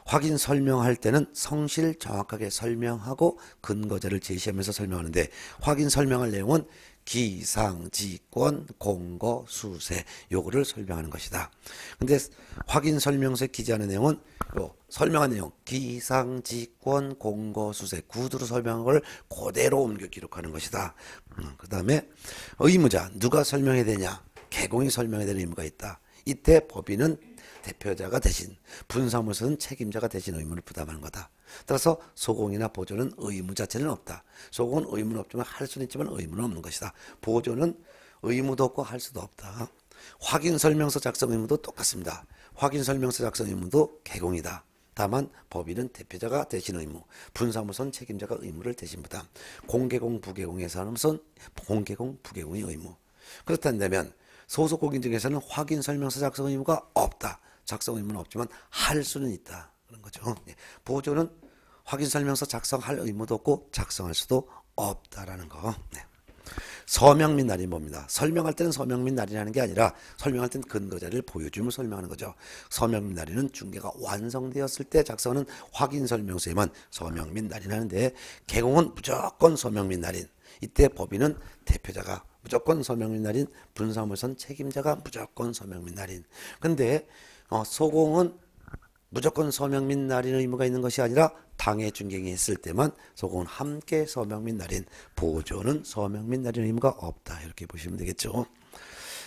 확인 설명할 때는 성실 정확하게 설명하고 근거자를 제시하면서 설명하는데 확인 설명할 내용은 기상지권, 공거, 수세 요거를 설명하는 것이다. 근데 확인 설명서에 기재하는 내용은 설명한 내용 기상지권, 공거, 수세 구두로 설명한 걸 그대로 옮겨 기록하는 것이다. 그 다음에 의무자 누가 설명해야 되냐? 개공이 설명해야 되는 의무가 있다. 이때 법인은 대표자가 대신 분사무소는 책임자가 대신 의무를 부담하는 거다. 따라서 소공이나 보조는 의무 자체는 없다. 소공은 의무는 없지만 할 수는 있지만 의무는 없는 것이다. 보조는 의무도 없고 할 수도 없다. 확인 설명서 작성 의무도 똑같습니다. 확인설명서 작성 의무도 개공이다. 다만 법인은 대표자가 대신 의무, 분사무소는 책임자가 의무를 대신 부담. 공개공, 부개공에서 하는 것은 공개공, 부개공의 의무. 그렇다면 소속 공인 중에서는 확인설명서 작성 의무가 없다. 작성 의무는 없지만 할 수는 있다. 그런 거죠. 보조는 확인설명서 작성할 의무도 없고 작성할 수도 없다라는 거. 서명 및 날인 뭡니다. 설명할 때는 서명 및 날이라는 게 아니라 설명할 때는 근거자를 보여주면 설명하는 거죠. 서명 및 날인은 중개가 완성되었을 때 작성하는 확인설명서에만 서명 및 날인하는데 개공은 무조건 서명 및 날인. 이때 법인은 대표자가 무조건 서명 및 날인, 분사무소는 책임자가 무조건 서명 및 날인. 근데 소공은 무조건 서명 및 날인 의무가 있는 것이 아니라 당해 중개인이 했을 때만 소공은 함께 서명 및 날인, 보조는 서명 및 날인 의무가 없다. 이렇게 보시면 되겠죠.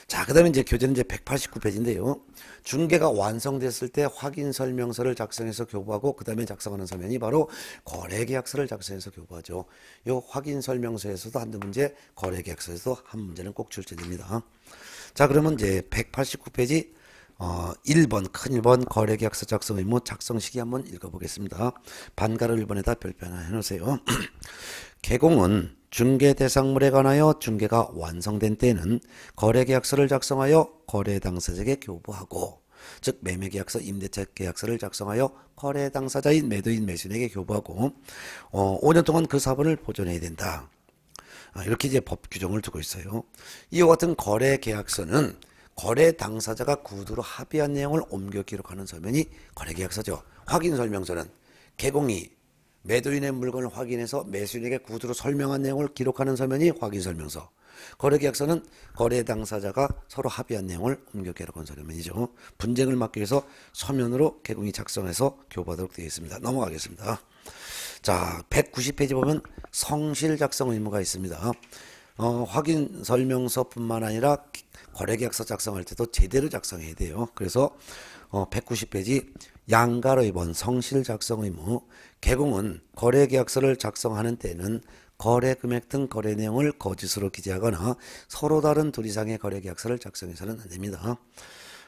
자, 그 다음에 이제 교재는 이제 189페이지인데요. 중개가 완성됐을 때 확인설명서를 작성해서 교부하고 그 다음에 작성하는 서면이 바로 거래계약서를 작성해서 교부하죠. 요 확인설명서에서도 한두 문제, 거래계약서에서도 한 문제는 꼭 출제됩니다. 자, 그러면 이제 189페이지 1번 큰 1번 거래계약서 작성 의무 작성 시기 한번 읽어보겠습니다. 반가를 1번에다 별표 하나 해놓으세요. 개공은 중개 대상물에 관하여 중개가 완성된 때에는 거래계약서를 작성하여 거래 당사자에게 교부하고, 즉 매매계약서, 임대차 계약서를 작성하여 거래 당사자인 매도인 매수인에게 교부하고 5년 동안 그 사본을 보존해야 된다. 이렇게 이제 법 규정을 두고 있어요. 이와 같은 거래계약서는 거래 당사자가 구두로 합의한 내용을 옮겨 기록하는 서면이 거래계약서죠. 확인설명서는 개공이 매도인의 물건을 확인해서 매수인에게 구두로 설명한 내용을 기록하는 서면이 확인설명서. 거래계약서는 거래 당사자가 서로 합의한 내용을 옮겨 기록한 서면이죠. 분쟁을 막기 위해서 서면으로 개공이 작성해서 교부하도록 되어 있습니다. 넘어가겠습니다. 자, 190페이지 보면 성실 작성 의무가 있습니다. 확인설명서뿐만 아니라 거래계약서 작성할 때도 제대로 작성해야 돼요. 그래서 190페이지 양가로 2번 성실 작성 의무. 개공은 거래계약서를 작성하는 때는 거래 금액 등 거래 내용을 거짓으로 기재하거나 서로 다른 둘 이상의 거래계약서를 작성해서는 안 됩니다.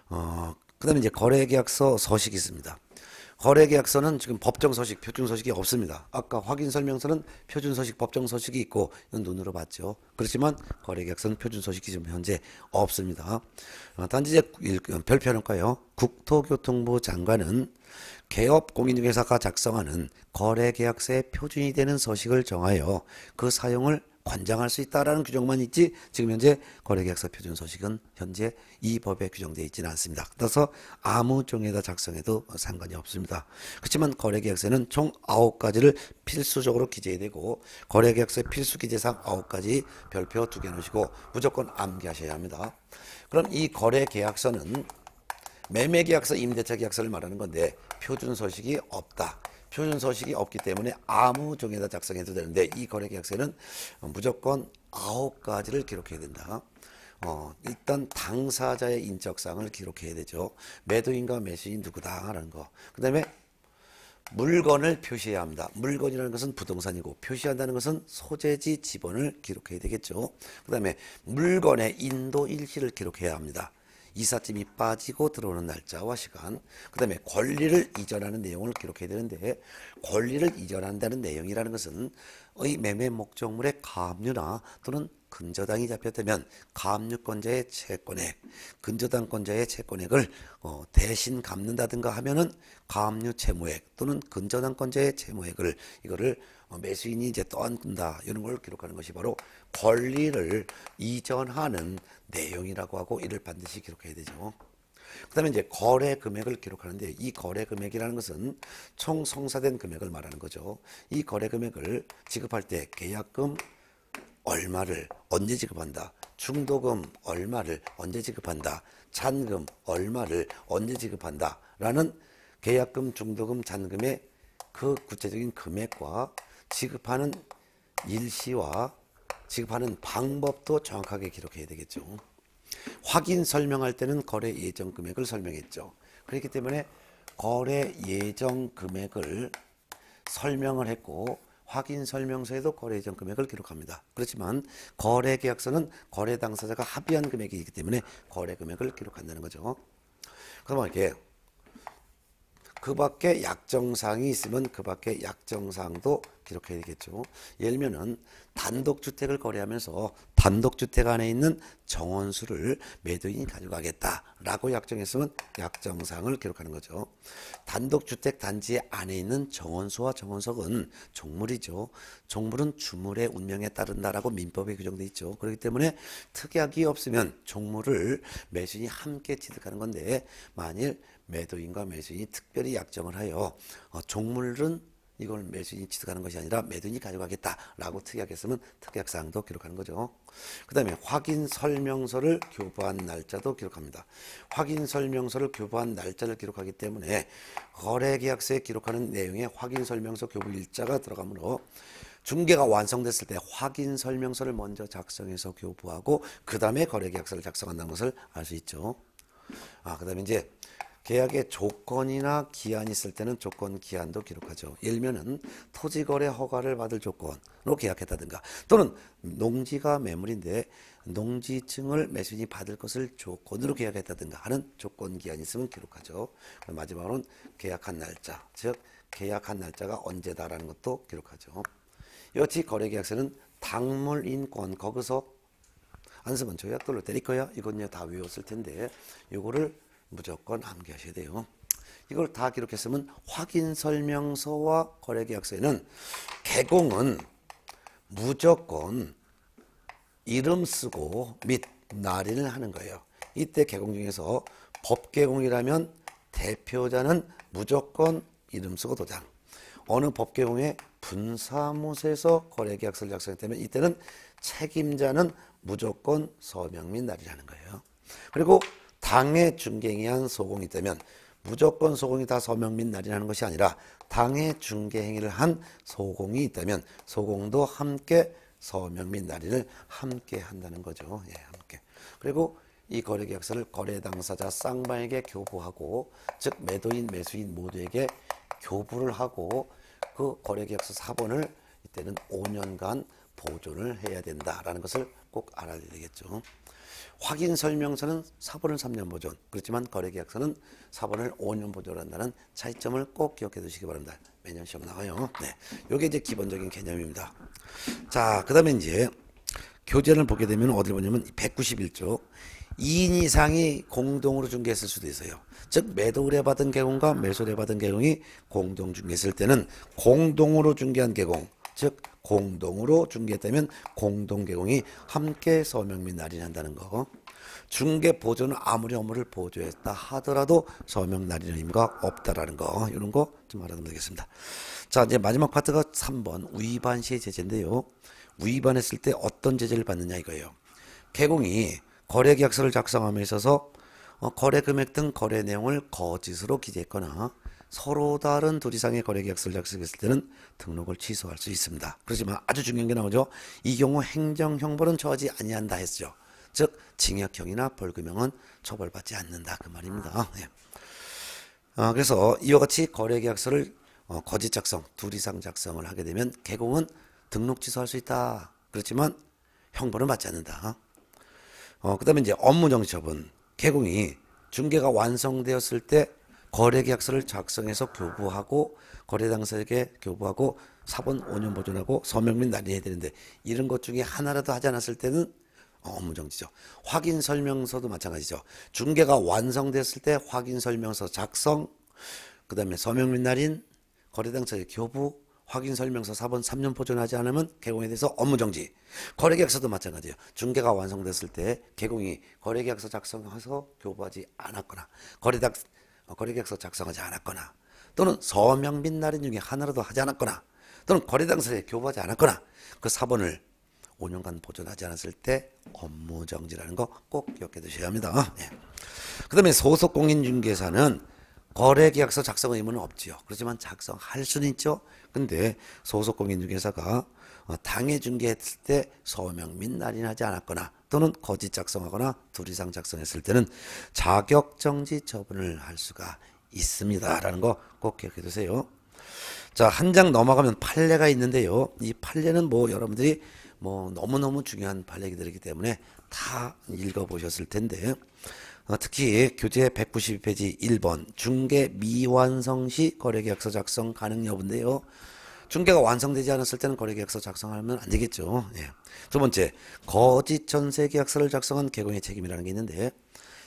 그 다음에 이제 거래계약서 서식이 있습니다. 거래계약서는 지금 법정서식, 표준서식이 없습니다. 아까 확인설명서는 표준서식, 법정서식이 있고 이건 눈으로 봤죠. 그렇지만 거래계약서는 표준서식이 지금 현재 없습니다. 단지 이제 별표해놓을까요? 국토교통부 장관은 개업 공인중개사가 작성하는 거래계약서의 표준이 되는 서식을 정하여 그 사용을 관장할 수 있다라는 규정만 있지 지금 현재 거래계약서 표준서식은 현재 이 법에 규정되어 있지는 않습니다. 따라서 아무 종에다 작성해도 상관이 없습니다. 그렇지만 거래계약서는 총 9가지를 필수적으로 기재해야 되고 거래계약서의 필수 기재사항 9가지 별표 2개 놓으시고 무조건 암기하셔야 합니다. 그럼 이 거래계약서는 매매계약서, 임대차 계약서를 말하는 건데 표준서식이 없다. 표준서식이 없기 때문에 아무 종에다 작성해도 되는데 이 거래계약서는 무조건 9가지를 기록해야 된다. 일단 당사자의 인적사항을 기록해야 되죠. 매도인과 매수인 누구다라는 거. 그 다음에 물건을 표시해야 합니다. 물건이라는 것은 부동산이고 표시한다는 것은 소재지 지번을 기록해야 되겠죠. 그 다음에 물건의 인도 일시를 기록해야 합니다. 이삿짐이 빠지고 들어오는 날짜와 시간, 그 다음에 권리를 이전하는 내용을 기록해야 되는데 권리를 이전한다는 내용이라는 것은 의 매매 목적물의 가압류나 또는 근저당이 잡혔다면 가압류권자의 채권액, 근저당권자의 채권액을 대신 갚는다든가 하면은 가압류 채무액 또는 근저당권자의 채무액을 이거를 매수인이 이제 떠안는다 이런 걸 기록하는 것이 바로 권리를 이전하는 내용이라고 하고 이를 반드시 기록해야 되죠. 그 다음에 이제 거래 금액을 기록하는데 이 거래 금액이라는 것은 총 성사된 금액을 말하는 거죠. 이 거래 금액을 지급할 때 계약금 얼마를 언제 지급한다, 중도금 얼마를 언제 지급한다, 잔금 얼마를 언제 지급한다 라는 계약금, 중도금, 잔금의 그 구체적인 금액과 지급하는 일시와 지급하는 방법도 정확하게 기록해야 되겠죠. 확인 설명할 때는 거래 예정 금액을 설명했죠. 그렇기 때문에 거래 예정 금액을 설명을 했고 확인 설명서에도 거래 예정 금액을 기록합니다. 그렇지만 거래 계약서는 거래 당사자가 합의한 금액이기 때문에 거래 금액을 기록한다는 거죠. 그러면 이렇게 그 밖에 약정사항이 있으면 그 밖에 약정사항도 기록해야 되겠죠. 예를 들면은 단독주택을 거래하면서 단독주택 안에 있는 정원수를 매도인이 가져가겠다라고 약정했으면 약정사항을 기록하는 거죠. 단독주택 단지 안에 있는 정원수와 정원석은 종물이죠. 종물은 주물의 운명에 따른다라고 민법에 규정돼 있죠. 그렇기 때문에 특약이 없으면 종물을 매수인이 함께 취득하는 건데, 만일 매도인과 매수인이 특별히 약정을 하여 종물은 이걸 매수인이 취득하는 것이 아니라 매도인이 가져가겠다라고 특약했으면 특약사항도 기록하는 거죠. 그 다음에 확인설명서를 교부한 날짜도 기록합니다. 확인설명서를 교부한 날짜를 기록하기 때문에 거래계약서에 기록하는 내용에 확인설명서 교부일자가 들어가므로 중개가 완성됐을 때 확인설명서를 먼저 작성해서 교부하고 그 다음에 거래계약서를 작성한다는 것을 알 수 있죠. 그 다음에 이제 계약의 조건이나 기한이 있을 때는 조건 기한도 기록하죠. 예를 들면은 토지거래 허가를 받을 조건으로 계약했다든가, 또는 농지가 매물인데 농지층을 매수인이 받을 것을 조건으로 계약했다든가 하는 조건 기한이 있으면 기록하죠. 마지막으로는 계약한 날짜, 즉 계약한 날짜가 언제다라는 것도 기록하죠. 이같이 거래계약서는 당물인권, 거기서 안 쓰면 조약돌로 때릴 거야. 이건 다 외웠을 텐데 이거를 무조건 암기하셔야 돼요. 이걸 다 기록했으면 확인설명서와 거래계약서에는 개공은 무조건 이름 쓰고 및 날인을 하는 거예요. 이때 개공 중에서 법개공이라면 대표자는 무조건 이름 쓰고 도장, 어느 법개공의 분사무소에서 거래계약서를 작성했다면 이때는 책임자는 무조건 서명 및 날이라는 거예요. 그리고 당해 중개행위한 소공이 있다면 무조건 소공이 다 서명 및 날인하는 것이 아니라 당해 중개행위를 한 소공이 있다면 소공도 함께 서명 및 날인을 함께 한다는 거죠. 예, 함께. 그리고 이 거래계약서를 거래 당사자 쌍방에게 교부하고, 즉 매도인 매수인 모두에게 교부를 하고 그 거래계약서 사본을 이때는 5년간 보존을 해야 된다라는 것을 꼭 알아야 되겠죠. 확인설명서는 사본을 3년 보존, 그렇지만 거래계약서는 사본을 5년 보존한다는 차이점을 꼭 기억해 두시기 바랍니다. 매년 시험 나와요. 네, 이게 이제 기본적인 개념입니다. 자, 그 다음에 이제 교재를 보게 되면 어디를 보냐면 191쪽 2인 이상이 공동으로 중개했을 수도 있어요. 즉 매도 의뢰받은 개공과 매수 의뢰받은 개공이 공동 중개했을 때는 공동으로 중개한 개공, 즉 공동으로 중개했다면 공동개공이 함께 서명 및 날인한다는 거. 중개 보조는 아무리 업무를 보조했다 하더라도 서명 날인의 의무가 없다라는 거. 이런 거 좀 알아두면 되겠습니다. 자, 이제 마지막 파트가 3번 위반 시의 제재인데요. 위반했을 때 어떤 제재를 받느냐 이거예요. 개공이 거래계약서를 작성함에 있어서 거래 금액 등 거래 내용을 거짓으로 기재했거나 서로 다른 둘 이상의 거래계약서를 작성했을 때는 등록을 취소할 수 있습니다. 그렇지만 아주 중요한 게 나오죠. 이 경우 행정형벌은 처하지 아니한다 했죠. 즉 징역형이나 벌금형은 처벌받지 않는다 그 말입니다. 네. 그래서 이와 같이 거래계약서를 거짓 작성, 둘 이상 작성을 하게 되면 개공은 등록 취소할 수 있다. 그렇지만 형벌은 받지 않는다. 그 다음에 이제 업무정지처분. 개공이 중개가 완성되었을 때 거래계약서를 작성해서 교부하고 거래 당사자에게 교부하고 사본 5년 보존하고 서명 및 날인해야 되는데 이런 것 중에 하나라도 하지 않았을 때는 업무정지죠. 확인설명서도 마찬가지죠. 중개가 완성됐을 때 확인설명서 작성, 그 다음에 서명 및 날인, 거래 당사자에게 교부, 확인설명서 사본 3년 보존하지 않으면 개공에 대해서 업무정지. 거래계약서도 마찬가지예요. 중개가 완성됐을 때 개공이 거래계약서 작성해서 교부하지 않았거나 거래계약서 작성하지 않았거나 또는 서명 및 날인 중에 하나라도 하지 않았거나 또는 거래 당사자에 교부하지 않았거나 그 사본을 5년간 보존하지 않았을 때 업무정지라는 거 꼭 기억해 두셔야 합니다. 네. 그 다음에 소속공인중개사는 거래계약서 작성 의무는 없지요. 그렇지만 작성할 수는 있죠. 근데 소속공인중개사가 당해 중개했을 때 서명 및 날인하지 않았거나 또는 거짓 작성하거나 둘 이상 작성했을 때는 자격정지 처분을 할 수가 있습니다. 라는 거 꼭 기억해 두세요. 자, 한 장 넘어가면 판례가 있는데요. 이 판례는 여러분들이 너무너무 중요한 판례들이기 때문에 다 읽어보셨을 텐데 특히 교재 192페이지 1번 중개 미완성 시 거래계약서 작성 가능 여부인데요. 중개가 완성되지 않았을 때는 거래계약서 작성하면 안 되겠죠. 예. 두 번째, 거짓 전세계약서를 작성한 개공의 책임이라는 게 있는데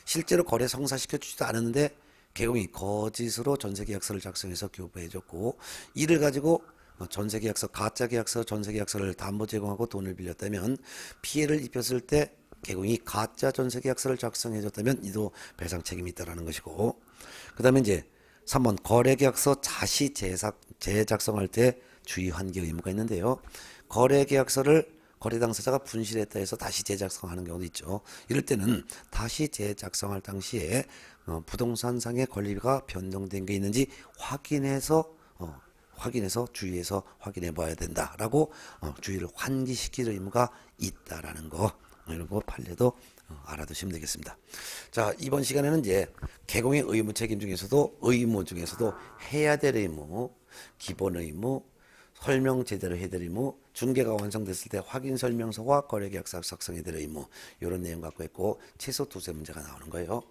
실제로 거래 성사시켜 주지도 않았는데 개공이 거짓으로 전세계약서를 작성해서 교부해줬고 이를 가지고 전세계약서, 가짜계약서, 전세계약서를 담보 제공하고 돈을 빌렸다면 피해를 입혔을 때 개공이 가짜 전세계약서를 작성해줬다면 이도 배상 책임이 있다라는 것이고 그 다음에 이제 3번 거래계약서 자시 재작성할 때 주의 환기 의무가 있는데요. 거래계약서를 거래 당사자가 분실했다 해서 다시 재작성하는 경우도 있죠. 이럴 때는 다시 재작성할 당시에 부동산상의 권리가 변동된 게 있는지 확인해서 주의해서 확인해 봐야 된다라고 주의를 환기시킬 의무가 있다라는 거 이런 거 판례도 알아두시면 되겠습니다. 자, 이번 시간에는 이제 개공의 의무 책임 중에서도 의무 중에서도 해야 될 의무, 기본 의무, 설명 제대로 해야 될 의무, 중개가 완성됐을 때 확인 설명서와 거래계약서 작성해야 될 의무 이런 내용 갖고 있고 최소 두세 문제가 나오는 거예요.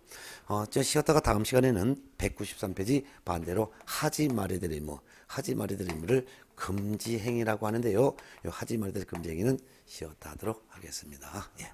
쉬었다가 다음 시간에는 193페이지 반대로 하지 말아야 될 의무, 하지 말아야 될 의무를 금지 행위라고 하는데요. 이 하지 말아야 될 금지 행위는 쉬었다 하도록 하겠습니다. 예.